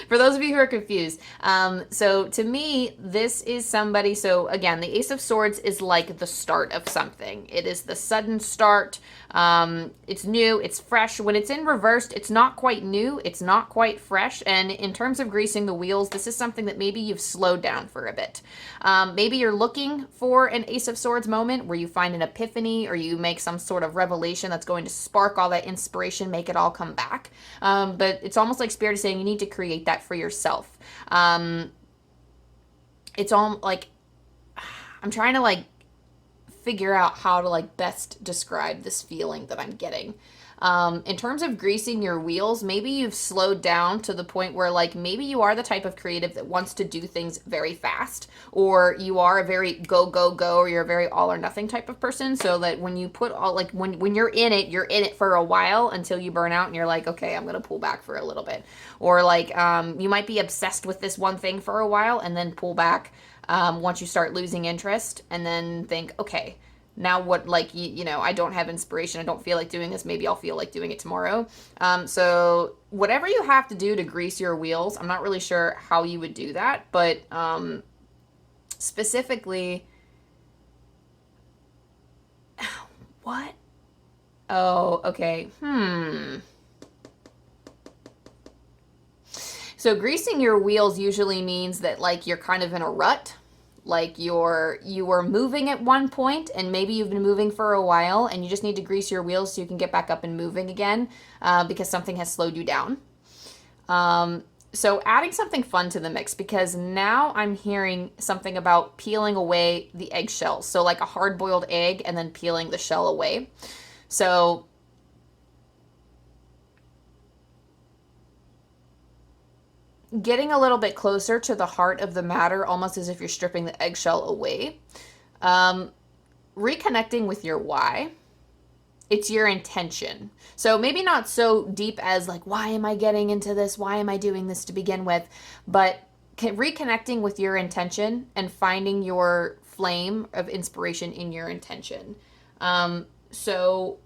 for those of you who are confused, so to me, this is somebody, so again, the Ace of Swords is like the start of something. It is the sudden start. It's new, it's fresh. When it's in reversed, it's not quite new, it's not quite fresh. And in terms of greasing the wheels, this is something that maybe you've slowed down for a bit. Maybe you're looking for an Ace of Swords moment where you find an epiphany or you make some sort of revelation that's going to spark all that inspiration, make it all come back. But it's almost like Spirit is saying you need to create that for yourself. It's all like, I'm trying to figure out how to best describe this feeling that I'm getting. In terms of greasing your wheels, maybe you've slowed down to the point where like maybe you are the type of creative that wants to do things very fast, or you are a very go, go, go, or you're a very all or nothing type of person. So that when you put all, like when you're in it for a while until you burn out and you're like, okay, I'm going to pull back for a little bit. Or like you might be obsessed with this one thing for a while and then pull back once you start losing interest, and then think, okay, now what, like, you know, I don't have inspiration. I don't feel like doing this. Maybe I'll feel like doing it tomorrow. So whatever you have to do to grease your wheels, I'm not really sure how you would do that, but specifically, what? Oh, okay. So greasing your wheels usually means that like you're kind of in a rut. Like you were moving at one point and maybe you've been moving for a while and you just need to grease your wheels so you can get back up and moving again because something has slowed you down. So adding something fun to the mix, because now I'm hearing something about peeling away the eggshells. So like a hard-boiled egg and then peeling the shell away. So getting a little bit closer to the heart of the matter, almost as if you're stripping the eggshell away. Reconnecting with your why. It's your intention. So maybe not so deep as like, why am I getting into this? Why am I doing this to begin with? But reconnecting with your intention and finding your flame of inspiration in your intention. So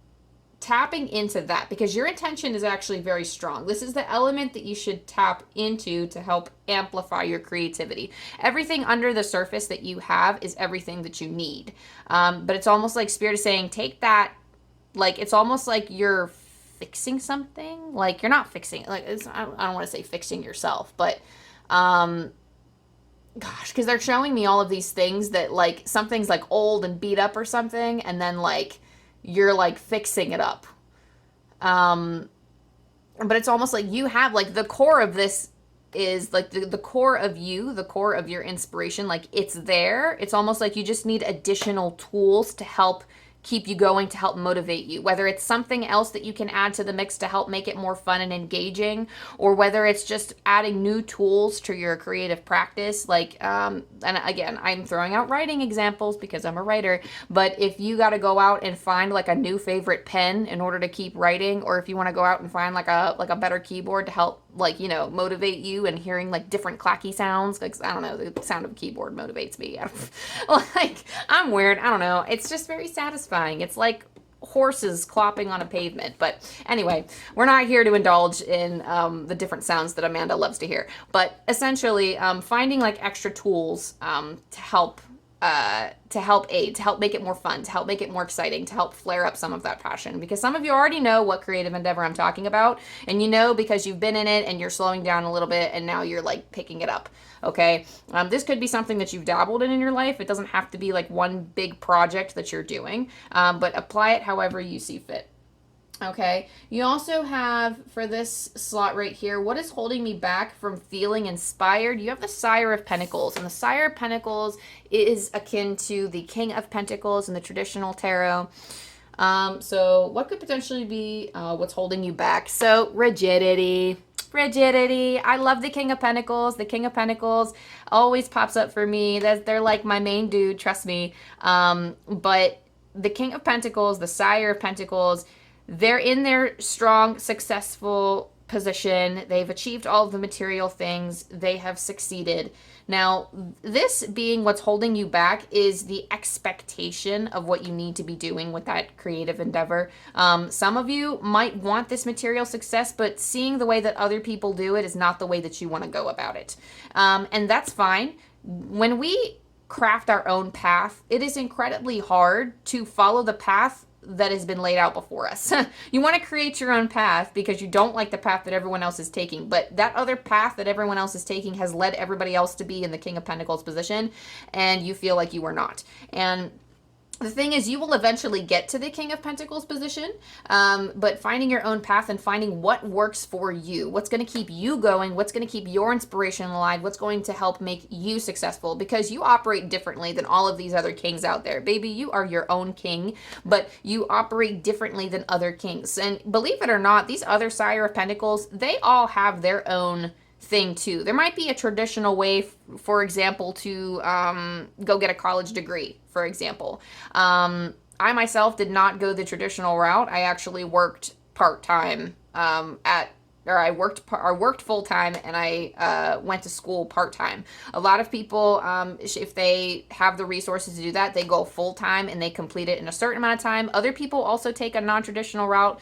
tapping into that, because your intention is actually very strong. This is the element that you should tap into to help amplify your creativity. Everything under the surface that you have is everything that you need. But it's almost like Spirit is saying, take that, like, it's almost like you're fixing something. Like, you're not fixing, like, I don't want to say fixing yourself, but, gosh, because they're showing me all of these things that, like, something's, like, old and beat up or something, and then, like, you're like fixing it up. But it's almost like you have like the core of this is like the core of you, the core of your inspiration, like it's there. It's almost like you just need additional tools to help keep you going, to help motivate you, whether it's something else that you can add to the mix to help make it more fun and engaging, or whether it's just adding new tools to your creative practice. Like, and again, I'm throwing out writing examples because I'm a writer, but if you got to go out and find like a new favorite pen in order to keep writing, or if you want to go out and find like a better keyboard to help, like, you know, motivate you, and hearing like different clacky sounds, like, I don't know, the sound of a keyboard motivates me. Like, I'm weird, I don't know, it's just very satisfying. It's like horses clopping on a pavement. But anyway, we're not here to indulge in the different sounds that Amanda loves to hear, but essentially finding like extra tools to help aid, to help make it more fun, to help make it more exciting, to help flare up some of that passion. Because some of you already know what creative endeavor I'm talking about, and you know because you've been in it and you're slowing down a little bit and now you're like picking it up. Okay, this could be something that you've dabbled in your life. It doesn't have to be like one big project that you're doing, but apply it however you see fit. Okay, you also have, for this slot right here, what is holding me back from feeling inspired? You have the Sire of Pentacles, and the Sire of Pentacles is akin to the King of Pentacles in the traditional tarot. So what could potentially be what's holding you back? So rigidity. I love the King of Pentacles. The King of Pentacles always pops up for me. They're like my main dude, trust me. But the King of Pentacles, the Sire of Pentacles, they're in their strong, successful position. They've achieved all of the material things. They have succeeded. Now, this being what's holding you back is the expectation of what you need to be doing with that creative endeavor. Some of you might want this material success, but seeing the way that other people do it is not the way that you want to go about it. And that's fine. When we craft our own path, it is incredibly hard to follow the path that has been laid out before us. You want to create your own path because you don't like the path that everyone else is taking, but that other path that everyone else is taking has led everybody else to be in the King of Pentacles position, and you feel like you are not. And The thing is, you will eventually get to the King of Pentacles position, but finding your own path and finding what works for you, what's going to keep you going, what's going to keep your inspiration alive, what's going to help make you successful, because you operate differently than all of these other kings out there. Baby, you are your own king, but you operate differently than other kings. And believe it or not, these other Sire of Pentacles, they all have their own thing too. There might be a traditional way, for example, to go get a college degree, for example. I myself did not go the traditional route. I actually worked part-time I worked full-time, and I went to school part-time. A lot of people, if they have the resources to do that, they go full-time and they complete it in a certain amount of time. Other people also take a non-traditional route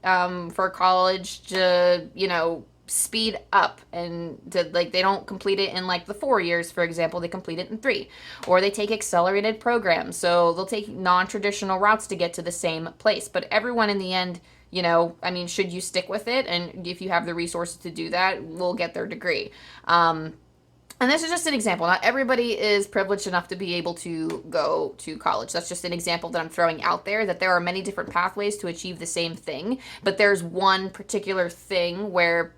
for college to, speed up, and they don't complete it in the 4 years, for example. They complete it in 3, or they take accelerated programs, so they'll take non-traditional routes to get to the same place. But everyone in the end, should you stick with it, and if you have the resources to do that, will get their degree. And this is just an example. Not everybody is privileged enough to be able to go to college. That's just an example that I'm throwing out there, that there are many different pathways to achieve the same thing. But there's one particular thing where,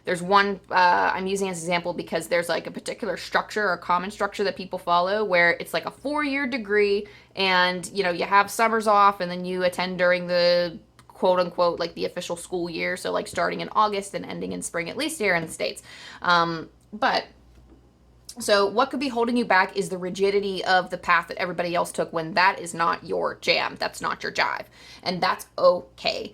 there's one, I'm using as an example because there's a particular structure or common structure that people follow, where it's a 4-year degree, and, you have summers off, and then you attend during the quote unquote, the official school year. So starting in August and ending in spring, at least here in the States. So what could be holding you back is the rigidity of the path that everybody else took, when that is not your jam. That's not your jive. And that's okay.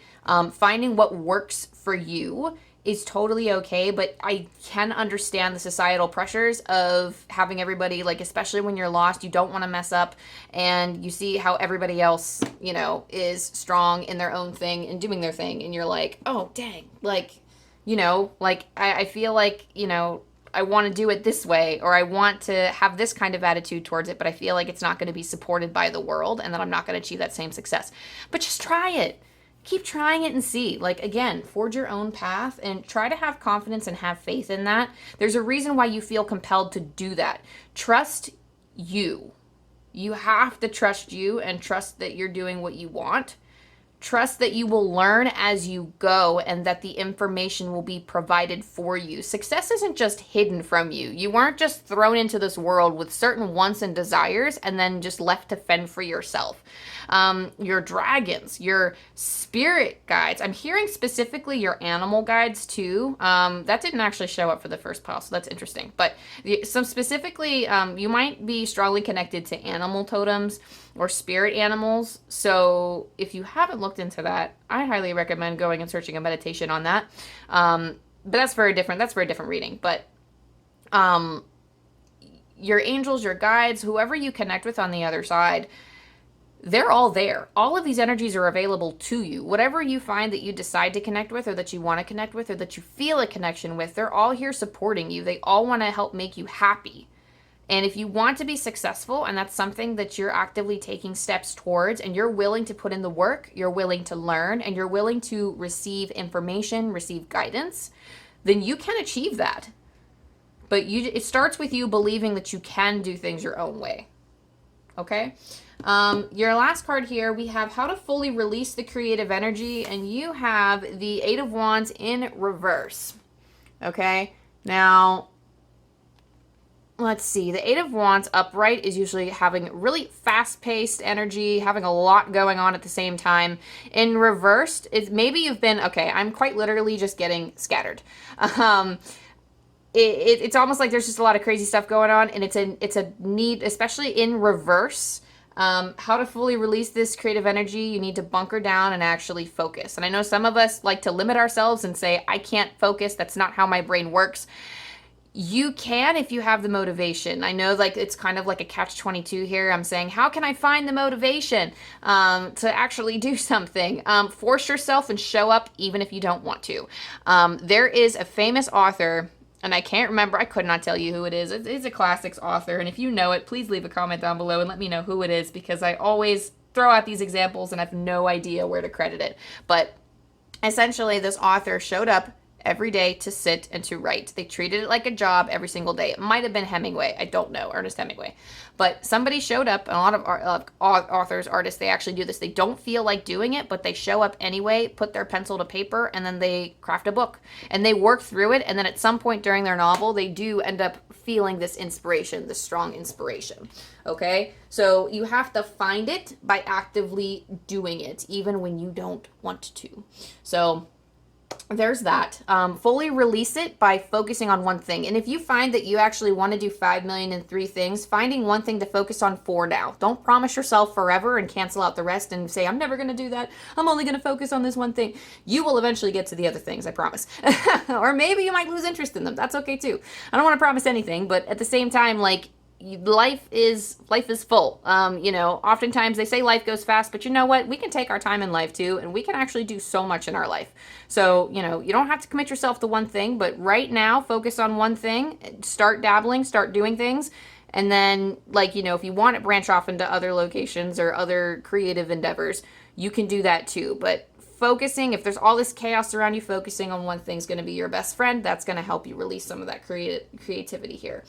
Finding what works for you is totally okay, but I can understand the societal pressures of having everybody, especially when you're lost, you don't want to mess up, and you see how everybody else, is strong in their own thing and doing their thing, and you're like, oh, dang, I feel like, I want to do it this way, or I want to have this kind of attitude towards it, but I feel like it's not going to be supported by the world, and that I'm not going to achieve that same success. But just try it. Keep trying it and see. Again, forge your own path and try to have confidence and have faith in that. There's a reason why you feel compelled to do that. Trust you. You have to trust you and trust that you're doing what you want. Trust that you will learn as you go, and that the information will be provided for you. Success isn't just hidden from you. You weren't just thrown into this world with certain wants and desires and then just left to fend for yourself. Your dragons, your spirit guides. I'm hearing specifically your animal guides too. That didn't actually show up for the first pile, so that's interesting. But some specifically, you might be strongly connected to animal totems or spirit animals. So if you haven't looked into that, I highly recommend going and searching a meditation on that. But that's very different. That's very different reading. But your angels, your guides, whoever you connect with on the other side, they're all there. All of these energies are available to you. Whatever you find that you decide to connect with, or that you want to connect with, or that you feel a connection with, they're all here supporting you. They all want to help make you happy. And if you want to be successful, and that's something that you're actively taking steps towards, and you're willing to put in the work, you're willing to learn, and you're willing to receive information, receive guidance, then you can achieve that. But it starts with you believing that you can do things your own way. Okay? Your last card here, we have how to fully release the creative energy, and you have the 8 of Wands in reverse. Okay? Now, let's see. The 8 of Wands upright is usually having really fast-paced energy, having a lot going on at the same time. In reversed, maybe you've been, okay, I'm quite literally just getting scattered. It's almost like there's just a lot of crazy stuff going on, and it's a need, especially in reverse. How to fully release this creative energy, you need to bunker down and actually focus. And I know some of us like to limit ourselves and say, I can't focus. That's not how my brain works. You can if you have the motivation. I know it's kind of like a catch-22 here. I'm saying, how can I find the motivation to actually do something? Force yourself and show up even if you don't want to. There is a famous author, and I can't remember, I could not tell you who it is. It's a classics author, and if you know it, please leave a comment down below and let me know who it is, because I always throw out these examples and I have no idea where to credit it. But essentially, this author showed up every day to sit and to write. They treated it like a job every single day. It might have been Hemingway. I don't know, Ernest Hemingway. But somebody showed up, and a lot of authors, artists, they actually do this. They don't feel like doing it, but they show up anyway, put their pencil to paper, and then they craft a book. And they work through it, and then at some point during their novel, they do end up feeling this inspiration, this strong inspiration. Okay? So you have to find it by actively doing it, even when you don't want to. So there's that. Fully release it by focusing on one thing. And if you find that you actually want to do 5 million and 3 things, finding one thing to focus on for now. Don't promise yourself forever and cancel out the rest and say, I'm never going to do that. I'm only going to focus on this one thing. You will eventually get to the other things, I promise. Or maybe you might lose interest in them. That's okay too. I don't want to promise anything, but at the same time, like, life is full. Oftentimes they say life goes fast, but you know what? We can take our time in life too, and we can actually do so much in our life. So, you don't have to commit yourself to one thing, but right now, focus on one thing, start dabbling, start doing things. And then, if you want to branch off into other locations or other creative endeavors, you can do that too. But focusing, if there's all this chaos around you, focusing on one thing is going to be your best friend. That's going to help you release some of that creativity here.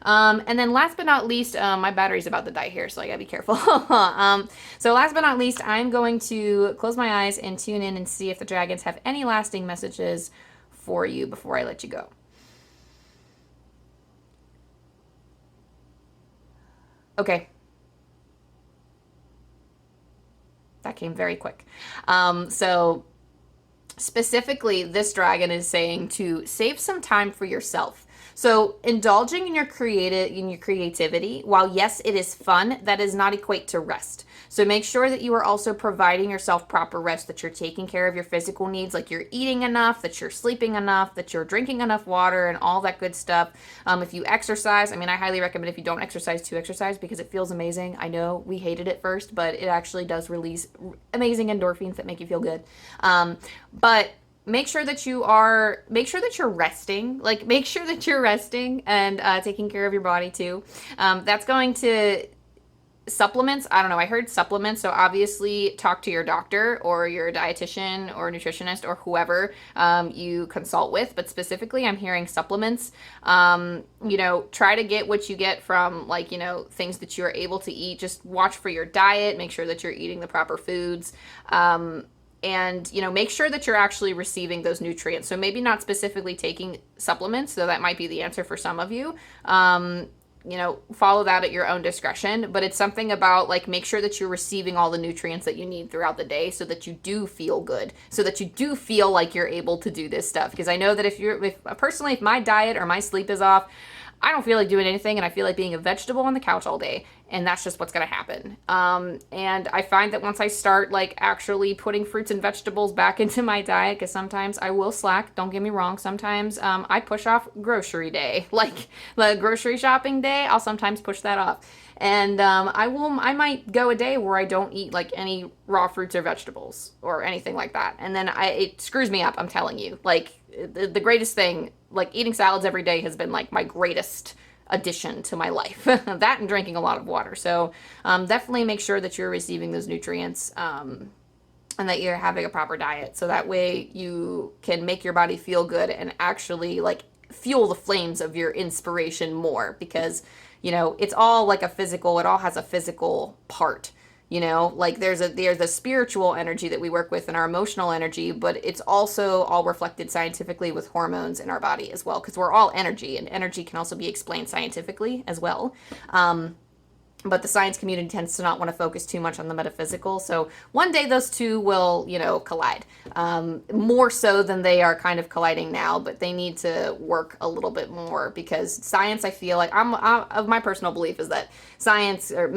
And then last but not least, my battery's about to die here, so I gotta be careful. So last but not least, I'm going to close my eyes and tune in and see if the dragons have any lasting messages for you before I let you go. Okay. That came very quick. So specifically, this dragon is saying to save some time for yourself. So indulging in your creativity, while yes, it is fun, that does not equate to rest. So make sure that you are also providing yourself proper rest, that you're taking care of your physical needs, like you're eating enough, that you're sleeping enough, that you're drinking enough water and all that good stuff. If you exercise, I highly recommend if you don't exercise to exercise because it feels amazing. I know we hated it first, but it actually does release amazing endorphins that make you feel good. But make sure that you're resting. Make sure that you're resting and taking care of your body too. That's going to supplements. I don't know. I heard supplements. So obviously talk to your doctor or your dietitian or nutritionist or whoever you consult with. But specifically, I'm hearing supplements. Try to get what you get from things that you're able to eat. Just watch for your diet. Make sure that you're eating the proper foods. And, make sure that you're actually receiving those nutrients. So maybe not specifically taking supplements, though that might be the answer for some of you. Follow that at your own discretion. But it's something about, make sure that you're receiving all the nutrients that you need throughout the day so that you do feel good, so that you do feel like you're able to do this stuff. Because I know that if my diet or my sleep is off, I don't feel like doing anything, and I feel like being a vegetable on the couch all day, and that's just what's going to happen. And I find that once I start, actually putting fruits and vegetables back into my diet, because sometimes I will slack, don't get me wrong, sometimes I push off grocery day. The grocery shopping day, I'll sometimes push that off. And I might go a day where I don't eat, any raw fruits or vegetables or anything like that. And then it screws me up, I'm telling you. The greatest thing, eating salads every day has been my greatest addition to my life. That and drinking a lot of water. So definitely make sure that you're receiving those nutrients and that you're having a proper diet. So that way you can make your body feel good and actually fuel the flames of your inspiration more, because it's all it all has a physical part. There's a spiritual energy that we work with and our emotional energy, but it's also all reflected scientifically with hormones in our body as well, because we're all energy, and energy can also be explained scientifically as well. But the science community tends to not want to focus too much on the metaphysical. So one day those two will, collide. More so than they are kind of colliding now, but they need to work a little bit more, because science, I feel like, of my personal belief is that science or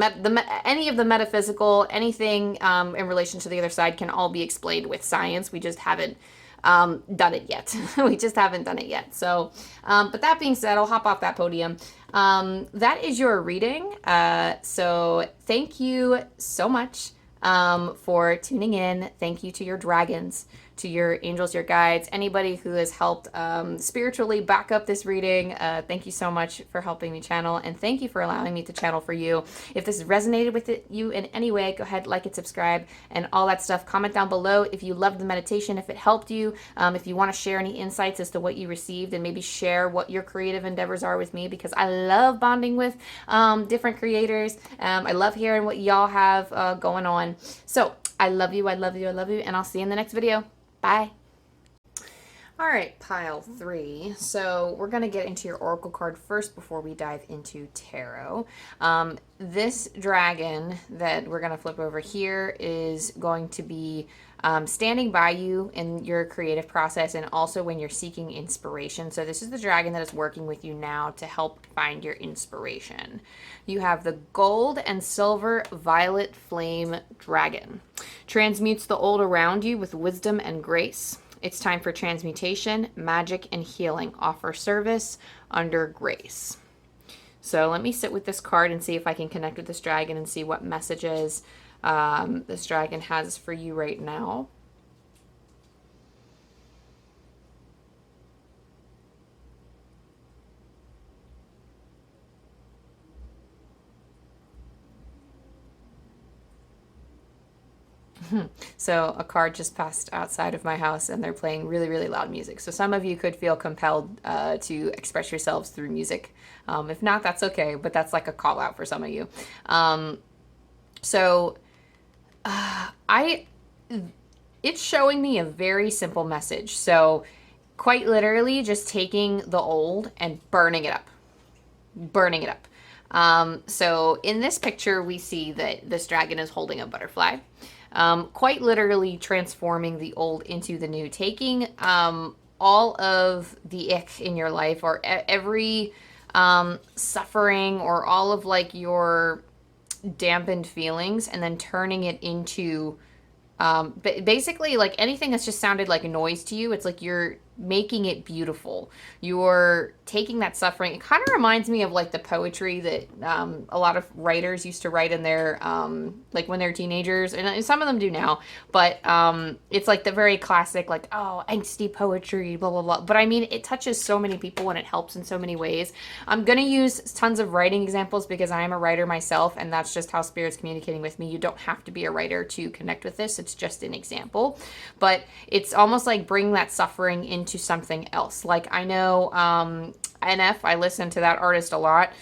any of the metaphysical, anything in relation to the other side can all be explained with science. We just haven't done it yet. We just haven't done it yet. So, but that being said, I'll hop off that podium. That is your reading. So thank you so much for tuning in. Thank you to your dragons to your angels, your guides, anybody who has helped spiritually back up this reading. Thank you so much for helping me channel, and thank you for allowing me to channel for you. If this resonated with you in any way, go ahead, like it, subscribe, and all that stuff. Comment down below if you loved the meditation, if it helped you, if you want to share any insights as to what you received, and maybe share what your creative endeavors are with me, because I love bonding with different creators. I love hearing what y'all have going on. So I love you, I love you, I love you, and I'll see you in the next video. Bye. All right, pile 3. So we're going to get into your oracle card first before we dive into tarot. This dragon that we're going to flip over here is going to be standing by you in your creative process, and also when you're seeking inspiration. So this is the dragon that is working with you now to help find your inspiration. You have the gold and silver violet flame dragon. Transmutes the old around you with wisdom and grace. It's time for transmutation, magic, and healing. Offer service under grace. So let me sit with this card and see if I can connect with this dragon and see what messages this dragon has for you right now. So a car just passed outside of my house and they're playing really, really loud music. So some of you could feel compelled to express yourselves through music. If not, that's okay, but that's like a call out for some of you. It's showing me a very simple message. So quite literally just taking the old and burning it up. Burning it up. So in this picture, we see that this dragon is holding a butterfly. Quite literally transforming the old into the new, taking all of the ick in your life, or every suffering, or all of like your dampened feelings, and then turning it into basically like anything that's just sounded like a noise to you. It's like you're making it beautiful. You're taking that suffering. It kind of reminds me of like the poetry that a lot of writers used to write in their like when they're teenagers, and some of them do now, but it's like the very classic like, oh, angsty poetry, blah blah blah. But I mean, it touches so many people and it helps in so many ways. I'm gonna use tons of writing examples because I am a writer myself, and that's just how Spirit's communicating with me. You don't have to be a writer to connect with this. It's just an example, but it's almost like bring that suffering into something else. Like I know NF, I listen to that artist a lot.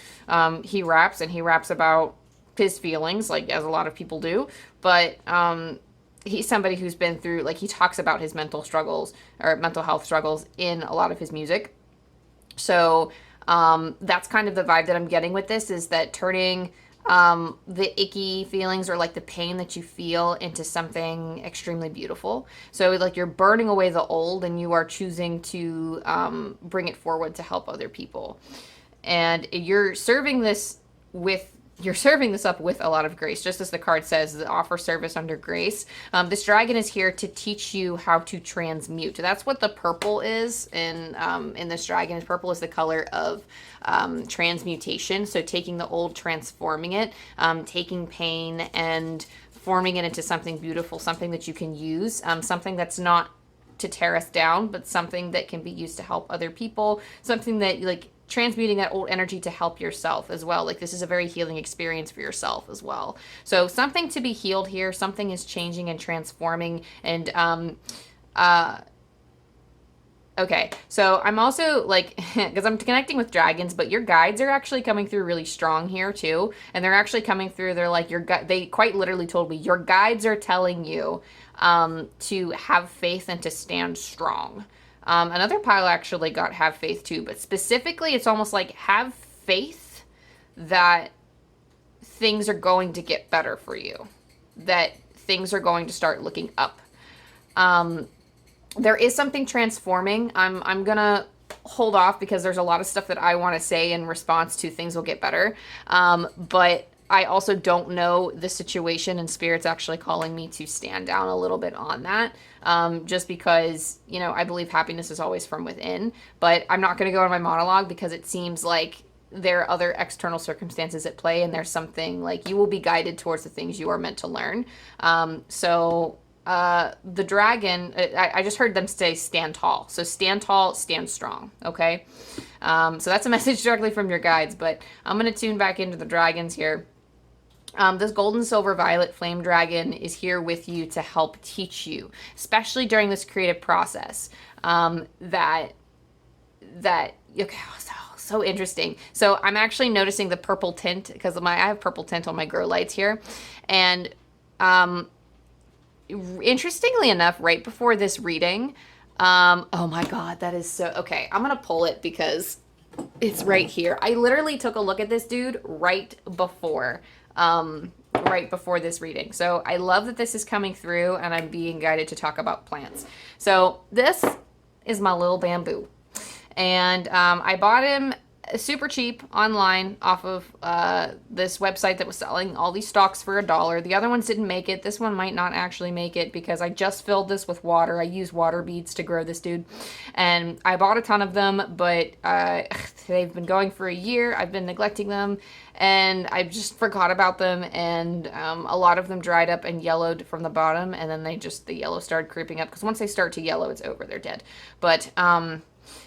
He raps, and he raps about his feelings, like as a lot of people do, but he's somebody who's been through, like he talks about his mental struggles or mental health struggles in a lot of his music. So that's kind of the vibe that I'm getting with this, is that turning the icky feelings or like the pain that you feel into something extremely beautiful. So like you're burning away the old and you are choosing to bring it forward to help other people. And you're serving this up with a lot of grace, just as the card says, the offer service under grace. This dragon is here to teach you how to transmute. That's what the purple is in this dragon. Purple is the color of transmutation. So taking the old, transforming it, taking pain and forming it into something beautiful, something that you can use, something that's not to tear us down, but something that can be used to help other people, something that like transmuting that old energy to help yourself as well. Like this is a very healing experience for yourself as well. So something to be healed here, something is changing and transforming. And okay, so I'm also like, because I'm connecting with dragons, but your guides are actually coming through really strong here too. And they're actually coming through, they're like, they quite literally told me, your guides are telling you to have faith and to stand strong. Another pile actually got have faith too, but specifically it's almost like have faith that things are going to get better for you, that things are going to start looking up. There is something transforming. I'm gonna hold off because there's a lot of stuff that I want to say in response to things will get better. But I also don't know the situation, and Spirit's actually calling me to stand down a little bit on that. Just because, you know, I believe happiness is always from within, but I'm not going to go on my monologue because it seems like there are other external circumstances at play, and there's something like you will be guided towards the things you are meant to learn. So the dragon, I just heard them say stand tall. So stand tall, stand strong, okay? So that's a message directly from your guides, but I'm going to tune back into the dragons here. This golden, silver, violet flame dragon is here with you to help teach you, especially during this creative process, okay, so interesting. So I'm actually noticing the purple tint because I have purple tint on my grow lights here. And interestingly enough, right before this reading, oh my God, that is so, okay, I'm going to pull it because it's right here. I literally took a look at this dude right before this reading. So I love that this is coming through and I'm being guided to talk about plants. So this is my little bamboo. And I bought him super cheap online off of this website that was selling all these stalks for $1. The other ones didn't make it. This one might not actually make it because I just filled this with water. I use water beads to grow this dude. And I bought a ton of them, but they've been going for a year. I've been neglecting them and I just forgot about them. And a lot of them dried up and yellowed from the bottom. And then the yellow started creeping up because once they start to yellow, it's over. They're dead. But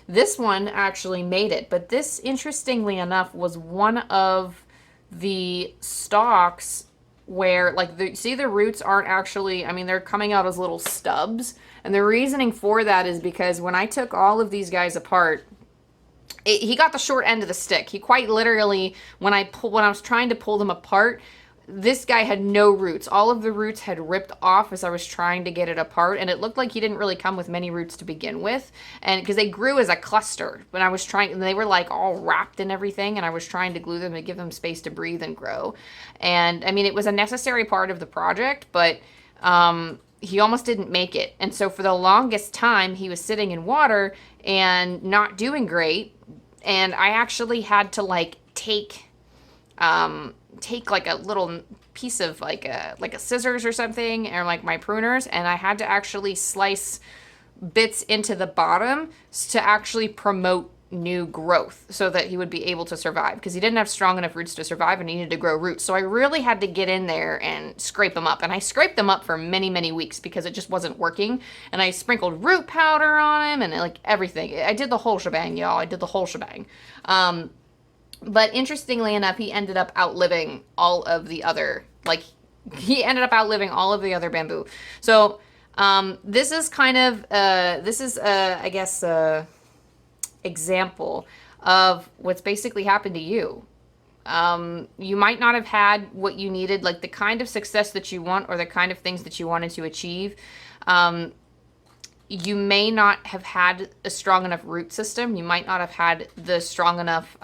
this one actually made it, but this, interestingly enough, was one of the stalks where, like, see the roots aren't actually, I mean, they're coming out as little stubs, and the reasoning for that is because when I took all of these guys apart, he got the short end of the stick. He quite literally, when I was trying to pull them apart, this guy had no roots. All of the roots had ripped off as I was trying to get it apart, and it looked like he didn't really come with many roots to begin with, and because they grew as a cluster when I was trying, and they were like all wrapped and everything, and I was trying to glue them to give them space to breathe and grow. And I mean, it was a necessary part of the project, but he almost didn't make it. And so for the longest time, he was sitting in water and not doing great, and I actually had to like take like a little piece of like a scissors or something, or like my pruners, and I had to actually slice bits into the bottom to actually promote new growth so that he would be able to survive, because he didn't have strong enough roots to survive and he needed to grow roots. So I really had to get in there and scrape them up, and I scraped them up for many weeks because it just wasn't working. And I sprinkled root powder on him and like everything. I did the whole shebang, y'all. I did the whole shebang. But interestingly enough, he ended up outliving all of the other, bamboo. So, this is kind of, I guess, example of what's basically happened to you. You might not have had what you needed, like the kind of success that you want or the kind of things that you wanted to achieve. You may not have had a strong enough root system. You might not have had the strong enough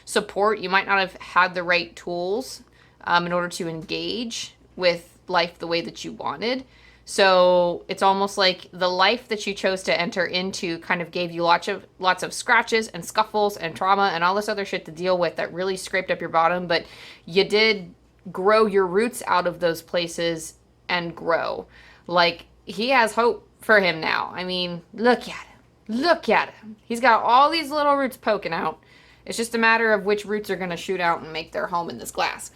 support. You might not have had the right tools in order to engage with life the way that you wanted. So it's almost like the life that you chose to enter into kind of gave you lots of scratches and scuffles and trauma and all this other shit to deal with that really scraped up your bottom. But you did grow your roots out of those places and grow. Like, he has hope for him now. I mean, look at him. Look at him. He's got all these little roots poking out. It's just a matter of which roots are going to shoot out and make their home in this glass.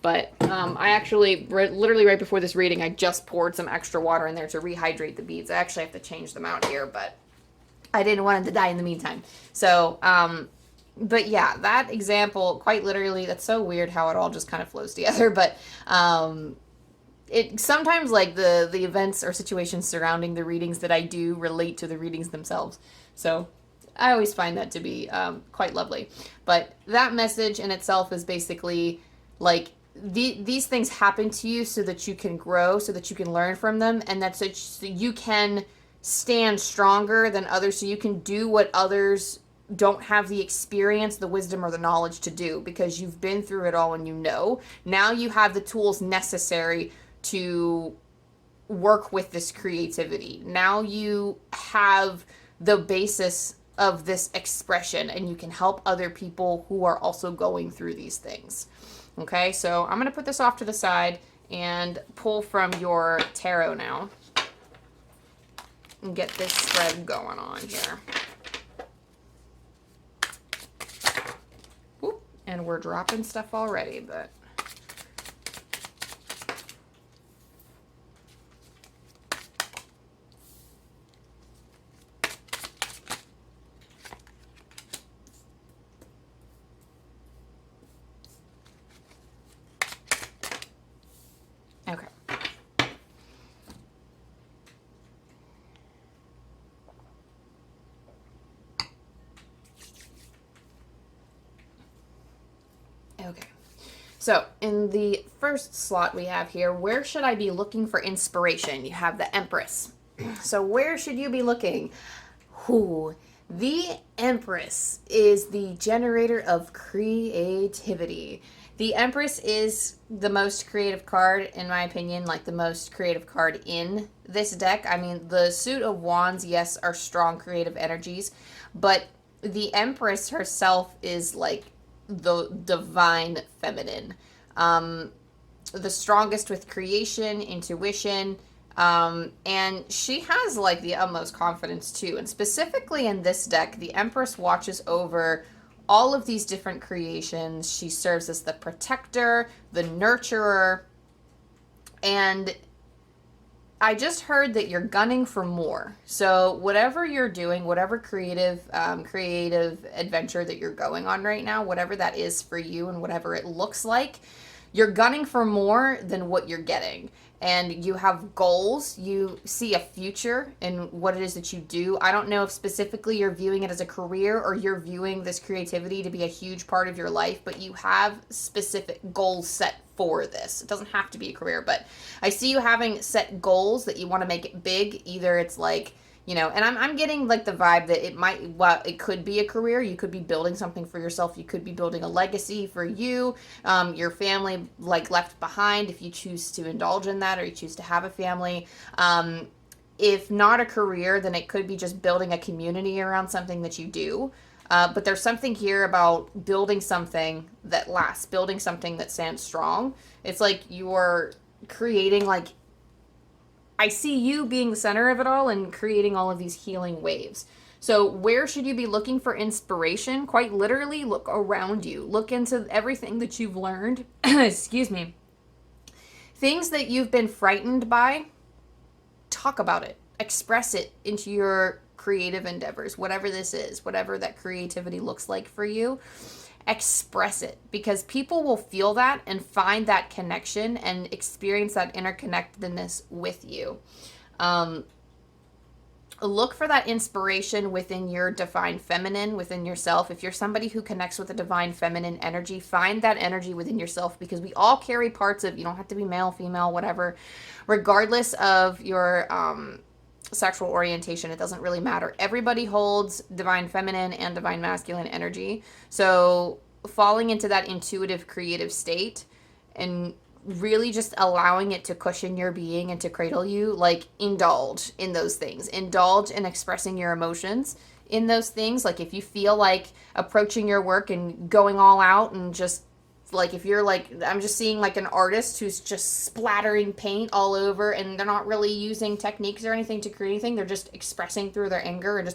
But I actually, literally right before this reading, I just poured some extra water in there to rehydrate the beads. I actually have to change them out here, but I didn't want them to die in the meantime. So, but yeah, that example, quite literally, that's so weird how it all just kind of flows together. But it sometimes, like, the events or situations surrounding the readings that I do relate to the readings themselves. So I always find that to be quite lovely. But that message in itself is basically like, these things happen to you so that you can grow, so that you can learn from them, and that's so you can stand stronger than others, so you can do what others don't have the experience, the wisdom, or the knowledge to do, because you've been through it all and you know. Now you have the tools necessary to work with this creativity. Now you have the basis of this expression, and you can help other people who are also going through these things. Okay, so I'm going to put this off to the side and pull from your tarot now and get this spread going on here. Whoop, and we're dropping stuff already, but So, in the first slot we have here, where should I be looking for inspiration? You have the Empress. So, where should you be looking? Who? The Empress is the generator of creativity. The Empress is the most creative card, in my opinion, like the most creative card in this deck. I mean, the Suit of Wands, yes, are strong creative energies, but the Empress herself is like the divine feminine. The strongest with creation, intuition, and she has like the utmost confidence too. And specifically in this deck, the Empress watches over all of these different creations. She serves as the protector, the nurturer, and I just heard that you're gunning for more. So whatever you're doing, whatever creative adventure that you're going on right now, whatever that is for you and whatever it looks like, you're gunning for more than what you're getting. And you have goals. You see a future in what it is that you do. I don't know if specifically you're viewing it as a career or you're viewing this creativity to be a huge part of your life, but you have specific goals set for this. It doesn't have to be a career, but I see you having set goals that you want to make it big. Either it's like, you know, and I'm getting like the vibe that it could be a career. You could be building something for yourself. You could be building a legacy for you, your family, like left behind if you choose to indulge in that or you choose to have a family. If not a career, then it could be just building a community around something that you do. But there's something here about building something that lasts, building something that stands strong. It's like you're creating like, I see you being the center of it all and creating all of these healing waves. So where should you be looking for inspiration? Quite literally, look around you. Look into everything that you've learned. Excuse me. Things that you've been frightened by, talk about it. Express it into your creative endeavors, whatever this is, whatever that creativity looks like for you. Express it, because people will feel that and find that connection and experience that interconnectedness with you. Look for that inspiration within your divine feminine, within yourself. If you're somebody who connects with the divine feminine energy, find that energy within yourself, because we all carry parts of, you don't have to be male, female, whatever, regardless of your sexual orientation. It doesn't really matter. Everybody holds divine feminine and divine masculine energy. So falling into that intuitive creative state and really just allowing it to cushion your being and to cradle you, like indulge in those things. Indulge in expressing your emotions in those things. Like if you feel like approaching your work and going all out and just like, if you're like, I'm just seeing like an artist who's just splattering paint all over and they're not really using techniques or anything to create anything. They're just expressing through their anger and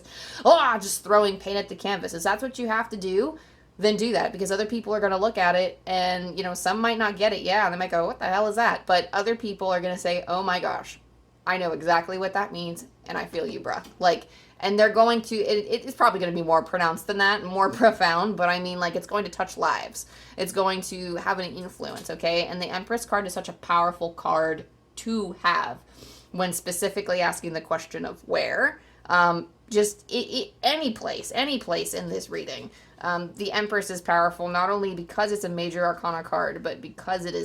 just throwing paint at the canvas. If that's what you have to do, then do that, because other people are going to look at it and, you know, some might not get it. Yeah. And they might go, what the hell is that? But other people are going to say, oh my gosh, I know exactly what that means. And I feel you, bruh. Like, and they're going to, it's probably going to be more pronounced than that, more profound, but I mean, like, it's going to touch lives. It's going to have an influence, okay? And the Empress card is such a powerful card to have when specifically asking the question of where. Any place in this reading. The Empress is powerful, not only because it's a major arcana card, but because it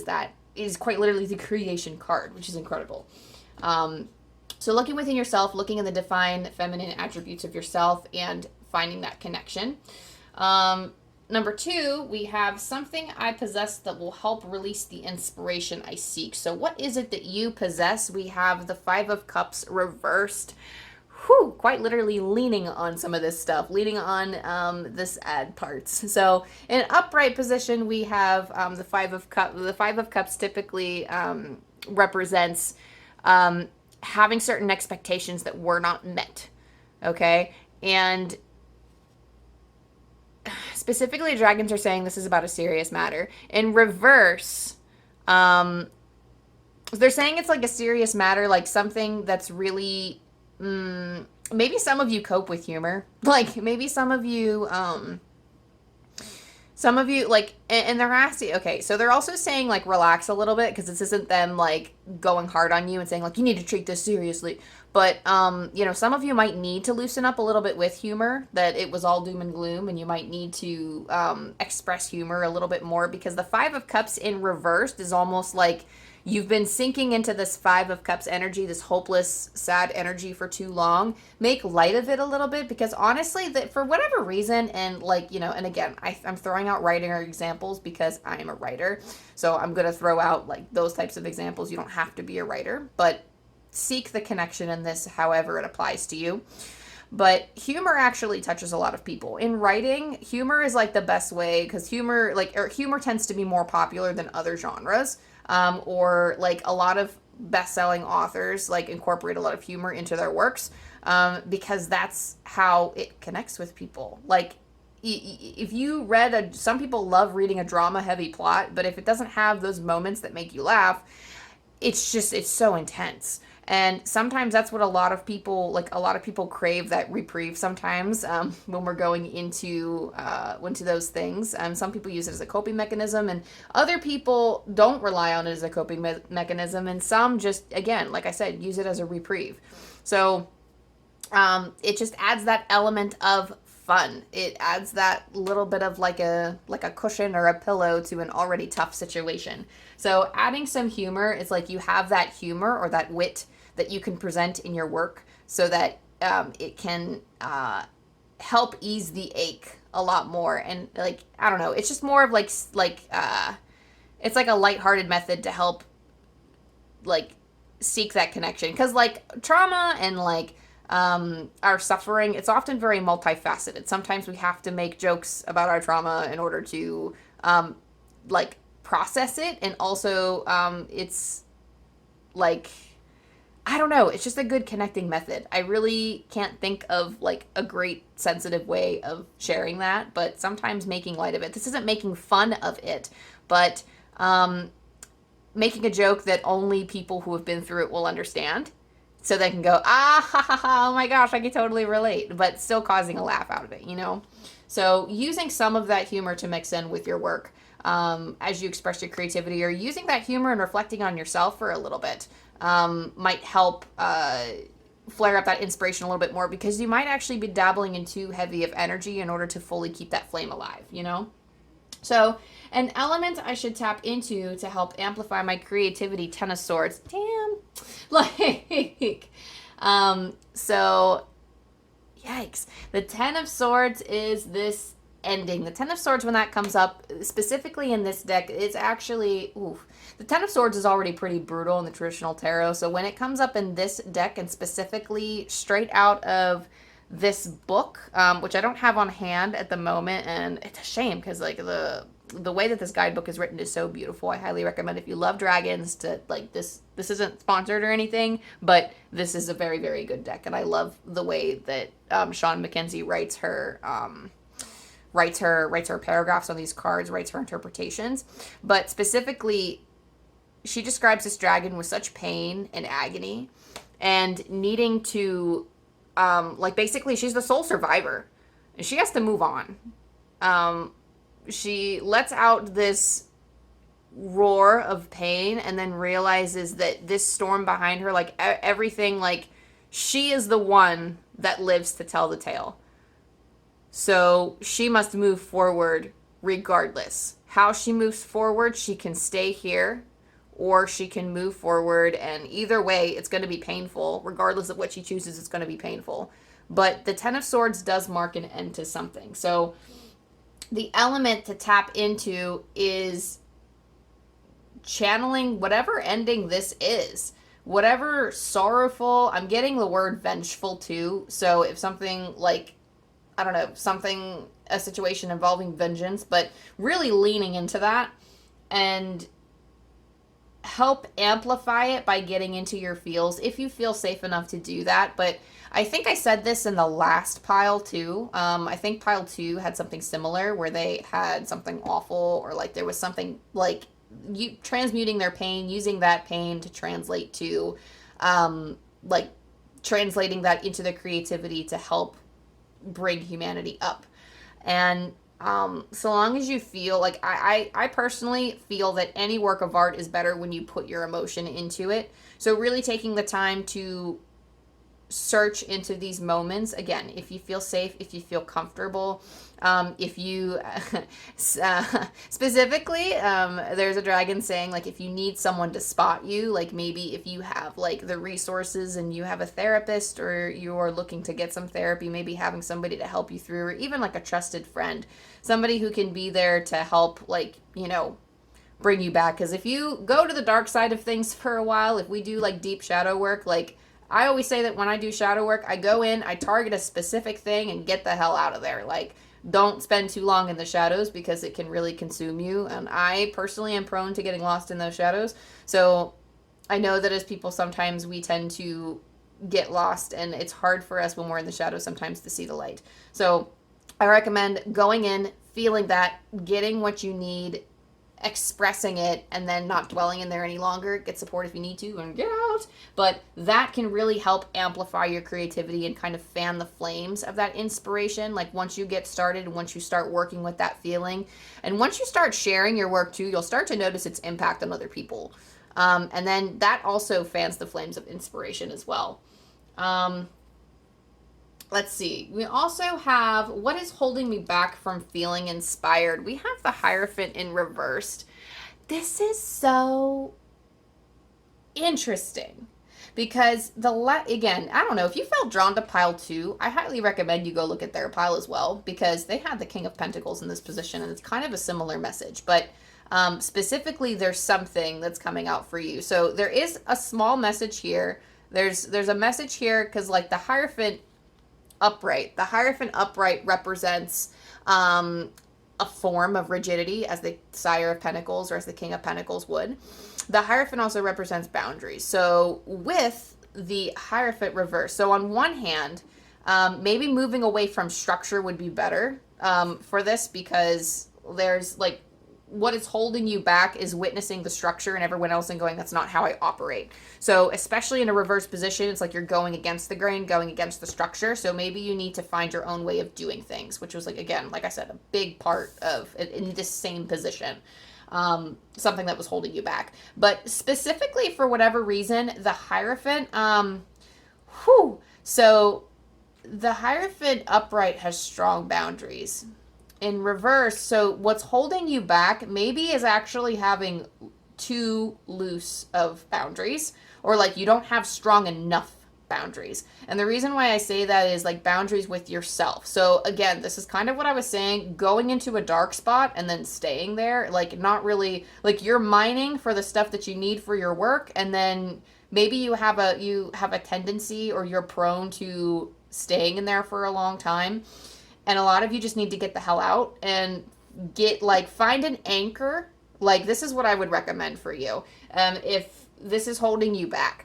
is quite literally the creation card, which is incredible. So looking within yourself, looking in the divine feminine attributes of yourself and finding that connection. Number 2, we have something I possess that will help release the inspiration I seek. So what is it that you possess? We have the 5 of Cups reversed. Quite literally leaning on some of this stuff, leaning on this ad parts. So in an upright position, we have the 5 of Cups. The 5 of Cups typically represents having certain expectations that were not met, okay? And specifically, dragons are saying this is about a serious matter. In reverse, they're saying it's like a serious matter, like something that's really, maybe some of you cope with humor. Like, maybe some of you Some of you, like, and they're asking, okay, so they're also saying, like, relax a little bit, because this isn't them, like, going hard on you and saying, like, you need to treat this seriously. But, you know, some of you might need to loosen up a little bit with humor, that it was all doom and gloom, and you might need to express humor a little bit more, because the Five of Cups in reversed is almost like you've been sinking into this Five of Cups energy, this hopeless, sad energy for too long. Make light of it a little bit, because honestly, that for whatever reason, and like, you know, and again, I'm throwing out writing examples because I am a writer. So I'm going to throw out like those types of examples. You don't have to be a writer, but seek the connection in this however it applies to you. But humor actually touches a lot of people. In writing, humor is like the best way, because humor tends to be more popular than other genres. Or like a lot of best-selling authors like incorporate a lot of humor into their works, because that's how it connects with people. Like if you read some people love reading a drama-heavy plot, but if it doesn't have those moments that make you laugh, it's so intense. And sometimes that's what a lot of people crave, that reprieve sometimes, when we're going into those things. Some people use it as a coping mechanism, and other people don't rely on it as a coping mechanism, and some just, again, like I said, use it as a reprieve. So it just adds that element of fun. It adds that little bit of like a cushion or a pillow to an already tough situation. So adding some humor is like you have that humor or that wit that you can present in your work, so that it can help ease the ache a lot more. And like, I don't know, it's just more of it's like a lighthearted method to help like seek that connection, because like trauma and like our suffering, it's often very multifaceted. Sometimes we have to make jokes about our trauma in order to like process it, and also it's like, I don't know, it's just a good connecting method. I really can't think of like a great sensitive way of sharing that, but sometimes making light of it. This isn't making fun of it, but making a joke that only people who have been through it will understand, so they can go, ah, ha, ha, ha, oh my gosh, I can totally relate, but still causing a laugh out of it, you know? So using some of that humor to mix in with your work as you express your creativity, or using that humor and reflecting on yourself for a little bit, might help flare up that inspiration a little bit more, because you might actually be dabbling in too heavy of energy in order to fully keep that flame alive, you know? So an element I should tap into to help amplify my creativity, Ten of Swords. Damn. Like, so, yikes. The Ten of Swords is this ending. The Ten of Swords, when that comes up, specifically in this deck, it's actually, the Ten of Swords is already pretty brutal in the traditional tarot. So when it comes up in this deck, and specifically straight out of this book, which I don't have on hand at the moment, and it's a shame, because like the way that this guidebook is written is so beautiful. I highly recommend, if you love dragons, to like this isn't sponsored or anything, but this is a very, very good deck, and I love the way that Shawn MacKenzie writes her paragraphs on these cards, writes her interpretations. But specifically, she describes this dragon with such pain and agony, and needing to like, basically she's the sole survivor, and she has to move on. She lets out this roar of pain, and then realizes that this storm behind her, like everything, like she is the one that lives to tell the tale. So she must move forward regardless. How she moves forward, she can stay here, or she can move forward, and either way, it's going to be painful. Regardless of what she chooses, it's going to be painful. But the Ten of Swords does mark an end to something. So the element to tap into is channeling whatever ending this is. Whatever sorrowful, I'm getting the word vengeful too. So if something like, I don't know, a situation involving vengeance, but really leaning into that, and help amplify it by getting into your feels, if you feel safe enough to do that. But I think I said this in the last pile too. I think pile 2 had something similar, where they had something awful, or like there was something like you transmuting their pain, using that pain to translate to like translating that into the creativity to help bring humanity up. And So long as you feel like I personally feel that any work of art is better when you put your emotion into it. So really taking the time to search into these moments again, if you feel safe, if you feel comfortable, if you specifically there's a dragon saying like if you need someone to spot you, like maybe if you have like the resources and you have a therapist or you're looking to get some therapy, maybe having somebody to help you through, or even like a trusted friend, somebody who can be there to help, like, you know, bring you back. Because if you go to the dark side of things for a while, if we do like deep shadow work, like I always say that when I do shadow work, I go in, I target a specific thing and get the hell out of there. Like, don't spend too long in the shadows because it can really consume you. And I personally am prone to getting lost in those shadows. So I know that as people, sometimes we tend to get lost, and it's hard for us when we're in the shadows sometimes to see the light. So I recommend going in, feeling that, getting what you need, expressing it, and then not dwelling in there any longer. Get support if you need to and get out. But that can really help amplify your creativity and kind of fan the flames of that inspiration. Like once you get started, once you start working with that feeling, and once you start sharing your work too, you'll start to notice its impact on other people. And then that also fans the flames of inspiration as well. Let's see. We also have what is holding me back from feeling inspired. We have the Hierophant in reversed. This is so interesting because again, I don't know if you felt drawn to pile 2. I highly recommend you go look at their pile as well, because they had the King of Pentacles in this position, and it's kind of a similar message, but specifically there's something that's coming out for you. So there is a small message here. There's a message here because like the Hierophant upright. The Hierophant upright represents a form of rigidity, as the Sire of Pentacles or as the King of Pentacles would. The Hierophant also represents boundaries. So with the Hierophant reverse, so on one hand, maybe moving away from structure would be better for this, because there's like what is holding you back is witnessing the structure and everyone else and going, that's not how I operate. So especially in a reverse position, it's like you're going against the grain, going against the structure. So maybe you need to find your own way of doing things, which was like, again, like I said, a big part of in this same position. Something that was holding you back. But specifically for whatever reason, the Hierophant, so the Hierophant upright has strong boundaries. In reverse, so what's holding you back maybe is actually having too loose of boundaries, or like you don't have strong enough boundaries. And the reason why I say that is like boundaries with yourself. So again, this is kind of what I was saying, going into a dark spot and then staying there, like not really, like you're mining for the stuff that you need for your work, and then maybe you have a tendency, or you're prone to staying in there for a long time. And a lot of you just need to get the hell out and find an anchor. Like, this is what I would recommend for you. If this is holding you back,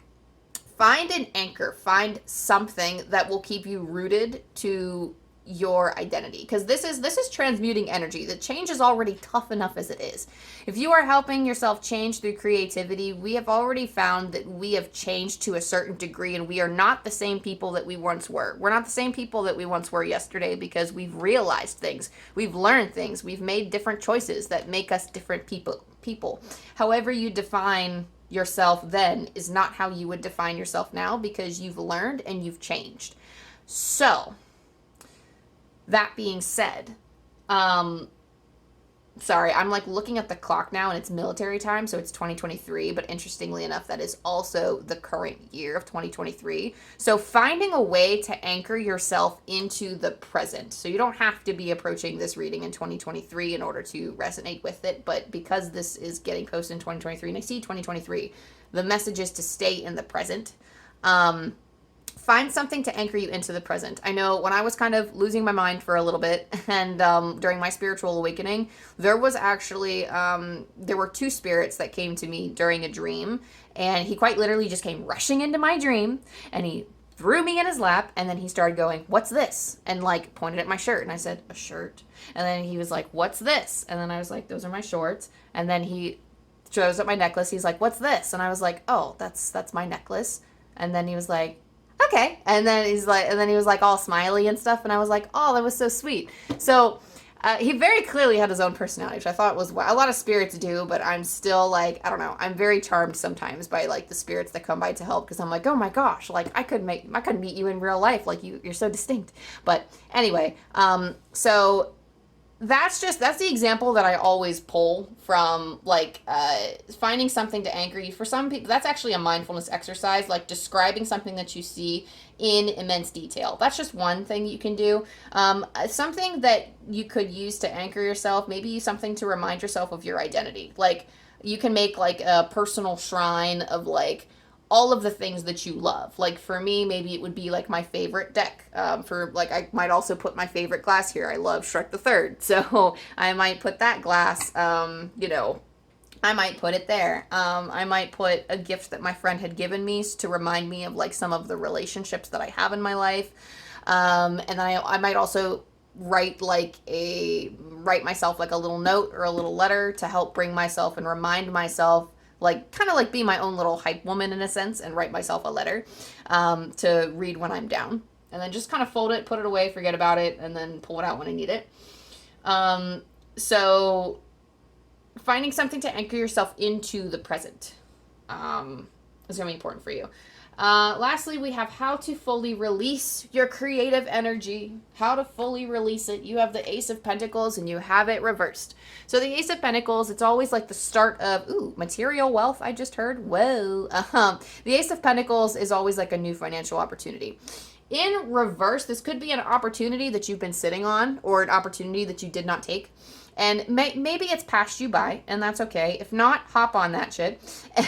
find an anchor. Find something that will keep you rooted to your identity. Because this is transmuting energy. The change is already tough enough as it is. If you are helping yourself change through creativity, we have already found that we have changed to a certain degree, and we are not the same people that we once were. We're not the same people that we once were yesterday, because we've realized things. We've learned things. We've made different choices that make us different people. However you define yourself then is not how you would define yourself now, because you've learned and you've changed. So that being said, sorry, I'm like looking at the clock now and it's military time, so it's 2023, but interestingly enough, that is also the current year of 2023. So finding a way to anchor yourself into the present. So you don't have to be approaching this reading in 2023 in order to resonate with it, but because this is getting posted in 2023 and I see 2023, the message is to stay in the present. Find something to anchor you into the present. I know when I was kind of losing my mind for a little bit, and during my spiritual awakening, there was actually, there were 2 spirits that came to me during a dream, and he quite literally just came rushing into my dream, and he threw me in his lap, and then he started going, "What's this?" and like pointed at my shirt, and I said, "A shirt." And then he was like, "What's this?" And then I was like, "Those are my shorts." And then he shows up my necklace. He's like, "What's this?" And I was like, "Oh, that's my necklace." And then he was like, "Okay." And then he was like all smiley and stuff. And I was like, "Oh, that was so sweet." So He very clearly had his own personality, which I thought was a lot of spirits do, but I'm still like, I don't know, I'm very charmed sometimes by like the spirits that come by to help, because I'm like, oh my gosh, like I could meet you in real life, like you're so distinct. But anyway, so that's the example that I always pull from, like finding something to anchor you. For some people, that's actually a mindfulness exercise, like describing something that you see in immense detail. That's just one thing you can do. Something that you could use to anchor yourself, maybe something to remind yourself of your identity. Like you can make like a personal shrine of like all of the things that you love. Like for me, maybe it would be like my favorite deck. For like, I might also put my favorite glass here. I love Shrek the Third, so I might put that glass. I might put it there. I might put a gift that my friend had given me to remind me of like some of the relationships that I have in my life. And then I might also write myself like a little note or a little letter to help bring myself and remind myself, like kind of like be my own little hype woman in a sense, and write myself a letter to read when I'm down, and then just kind of fold it, put it away, forget about it, and then pull it out when I need it. So finding something to anchor yourself into the present is going to be important for you. Lastly, we have how to fully release your creative energy. How to fully release it. You have the Ace of Pentacles and you have it reversed. So the Ace of Pentacles, it's always like the start of, material wealth, I just heard. Whoa. The Ace of Pentacles is always like a new financial opportunity. In reverse, this could be an opportunity that you've been sitting on, or an opportunity that you did not take. And maybe it's passed you by, and that's okay. If not, hop on that shit.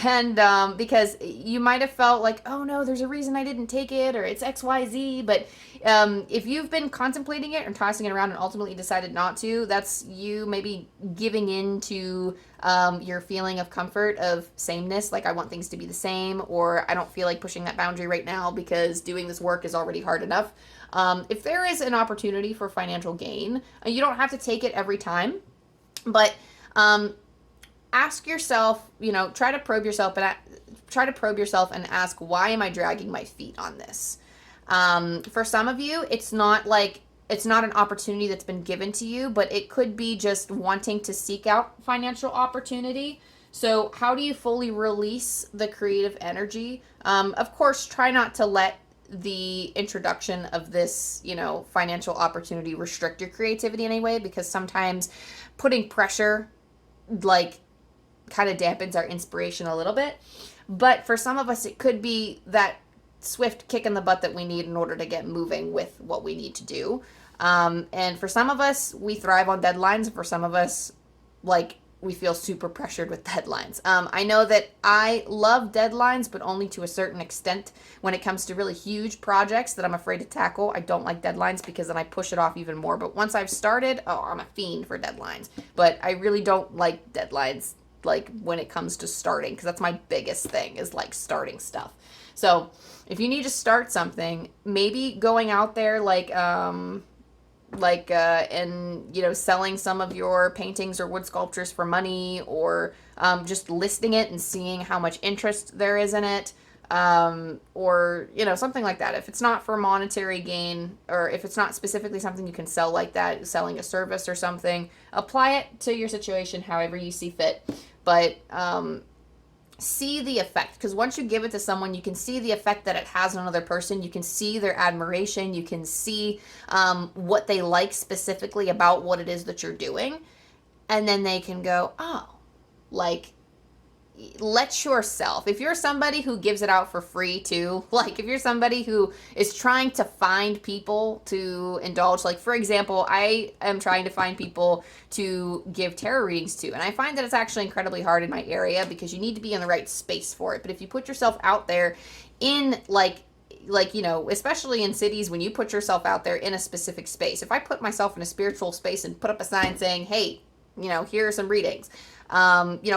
And because you might have felt like, oh no, there's a reason I didn't take it, or it's XYZ. But if you've been contemplating it and tossing it around and ultimately decided not to, that's you maybe giving in to your feeling of comfort, of sameness. Like, I want things to be the same, or I don't feel like pushing that boundary right now because doing this work is already hard enough. If there is an opportunity for financial gain, you don't have to take it every time, but ask yourself, try to probe yourself and ask, why am I dragging my feet on this? For some of you, it's not an opportunity that's been given to you, but it could be just wanting to seek out financial opportunity. So how do you fully release the creative energy? Of course, try not to let the introduction of this, financial opportunity restrict your creativity anyway, because sometimes putting pressure, like, kind of dampens our inspiration a little bit. But for some of us, it could be that swift kick in the butt that we need in order to get moving with what we need to do. And for some of us, we thrive on deadlines. For some of us, we feel super pressured with deadlines. I know that I love deadlines, but only to a certain extent. When it comes to really huge projects that I'm afraid to tackle, I don't like deadlines, because then I push it off even more. But once I've started, I'm a fiend for deadlines. But I really don't like deadlines, like when it comes to starting, because that's my biggest thing, is like starting stuff. So if you need to start something, maybe going out there and selling some of your paintings or wood sculptures for money, or just listing it and seeing how much interest there is in it, or something like that. If it's not for monetary gain, or if it's not specifically something you can sell like that, selling a service or something, apply it to your situation however you see fit. But see the effect, because once you give it to someone, you can see the effect that it has on another person. You can see their admiration. You can see what they like specifically about what it is that you're doing, and then they can go, let yourself, if you're somebody who gives it out for free too, like if you're somebody who is trying to find people to indulge, like for example, I am trying to find people to give tarot readings to, and I find that it's actually incredibly hard in my area, because you need to be in the right space for it. But if you put yourself out there in especially in cities, when you put yourself out there in a specific space, if I put myself in a spiritual space and put up a sign saying, hey, here are some readings,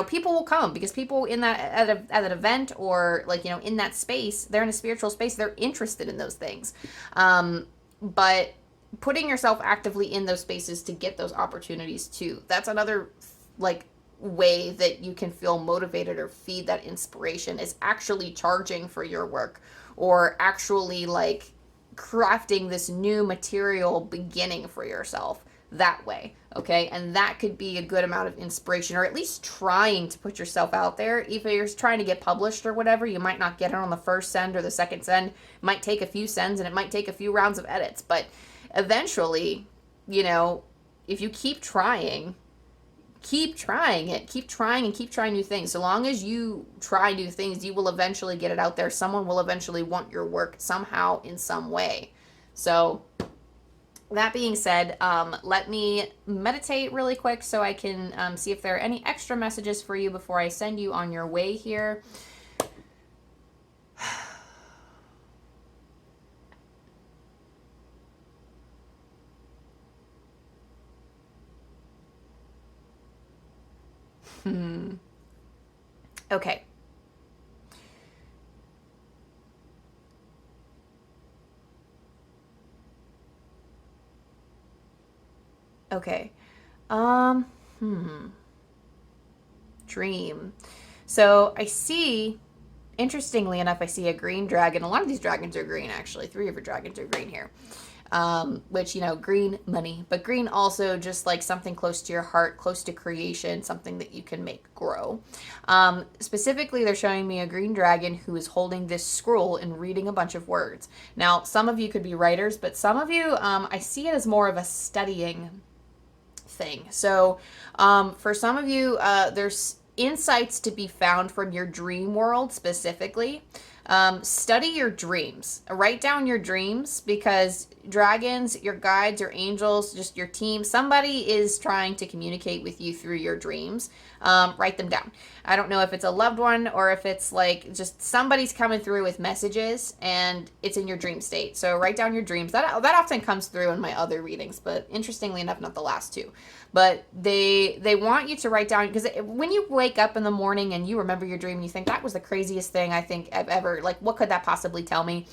people will come, because people in that at an event, or in that space, they're in a spiritual space, they're interested in those things. But putting yourself actively in those spaces to get those opportunities too, that's another way that you can feel motivated or feed that inspiration, is actually charging for your work, or actually crafting this new material beginning for yourself that way. Okay, and that could be a good amount of inspiration, or at least trying to put yourself out there. If you're trying to get published or whatever, you might not get it on the first send or the second send. It might take a few sends and it might take a few rounds of edits, but eventually, you know, if you keep trying it, keep trying and keep trying new things. So long as you try new things, you will eventually get it out there. Someone will eventually want your work somehow, in some way. So that being said, let me meditate really quick so I can see if there are any extra messages for you before I send you on your way here. Okay. Okay. Um, Dream. So I see, interestingly enough, I see a green dragon. A lot of these dragons are green, actually. 3 of your dragons are green here. Which, you know, green money, but green also just like something close to your heart, close to creation, something that you can make grow. Specifically, they're showing me a green dragon who is holding this scroll and reading a bunch of words. Now, some of you could be writers, but some of you, I see it as more of a studying thing. So, for some of you, there's insights to be found from your dream world specifically. Study your dreams. Write down your dreams, because dragons, your guides, your angels, just your team, somebody is trying to communicate with you through your dreams. Write them down. I don't know if it's a loved one or if it's like just somebody's coming through with messages and it's in your dream state. So write down your dreams. That often comes through in my other readings, but interestingly enough, not the last 2. But they want you to write down, because when you wake up in the morning and you remember your dream and you think, that was the craziest thing I think I've ever, like, what could that possibly tell me?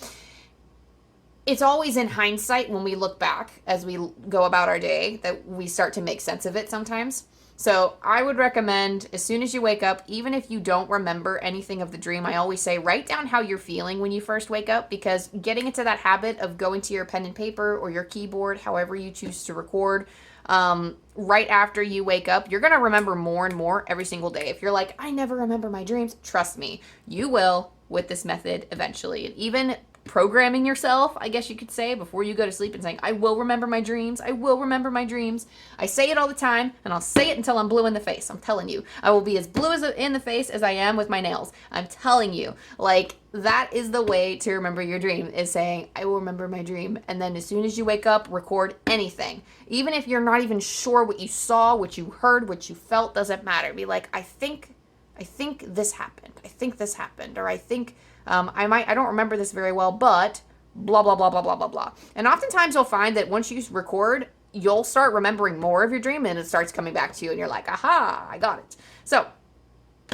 It's always in hindsight, when we look back as we go about our day, that we start to make sense of it sometimes. So I would recommend, as soon as you wake up, even if you don't remember anything of the dream, I always say write down how you're feeling when you first wake up, because getting into that habit of going to your pen and paper or your keyboard, however you choose to record, right after you wake up, you're going to remember more and more every single day. If you're like, I never remember my dreams, trust me, you will with this method eventually. And even programming yourself, I guess you could say, before you go to sleep and saying, I will remember my dreams. I will remember my dreams. I say it all the time, and I'll say it until I'm blue in the face. I'm telling you, I will be as blue in the face as I am with my nails. I'm telling you, like, that is the way to remember your dream, is saying, I will remember my dream. And then as soon as you wake up, record anything. Even if you're not even sure what you saw, what you heard, what you felt, doesn't matter. Be like, I think this happened. I think this happened. Or I think, I don't remember this very well, but blah, blah, blah, blah, blah, blah, blah. And oftentimes you'll find that once you record, you'll start remembering more of your dream, and it starts coming back to you, and you're like, aha, I got it. So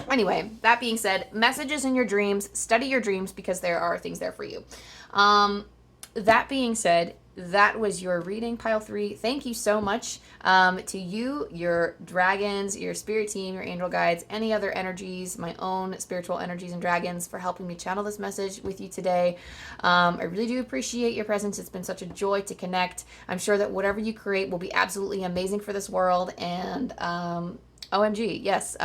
anyway, that being said, messages in your dreams, study your dreams, because there are things there for you. That being said, that was your reading, pile 3. Thank you so much to you, your dragons, your spirit team, your angel guides, any other energies, my own spiritual energies and dragons, for helping me channel this message with you today. I really do appreciate your presence. It's been such a joy to connect. I'm sure that whatever you create will be absolutely amazing for this world. And OMG, yes,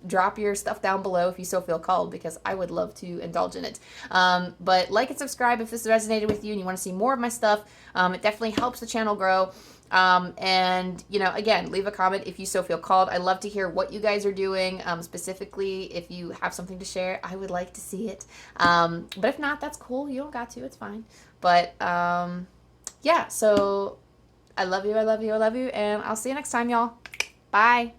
drop your stuff down below if you so feel called, because I would love to indulge in it. But like and subscribe if this resonated with you and you want to see more of my stuff. It definitely helps the channel grow. And, you know, again, leave a comment if you so feel called. I love to hear what you guys are doing. Specifically, if you have something to share, I would like to see it. But if not, that's cool. You don't got to. It's fine. But, yeah, so I love you, I love you, I love you, and I'll see you next time, y'all. Bye.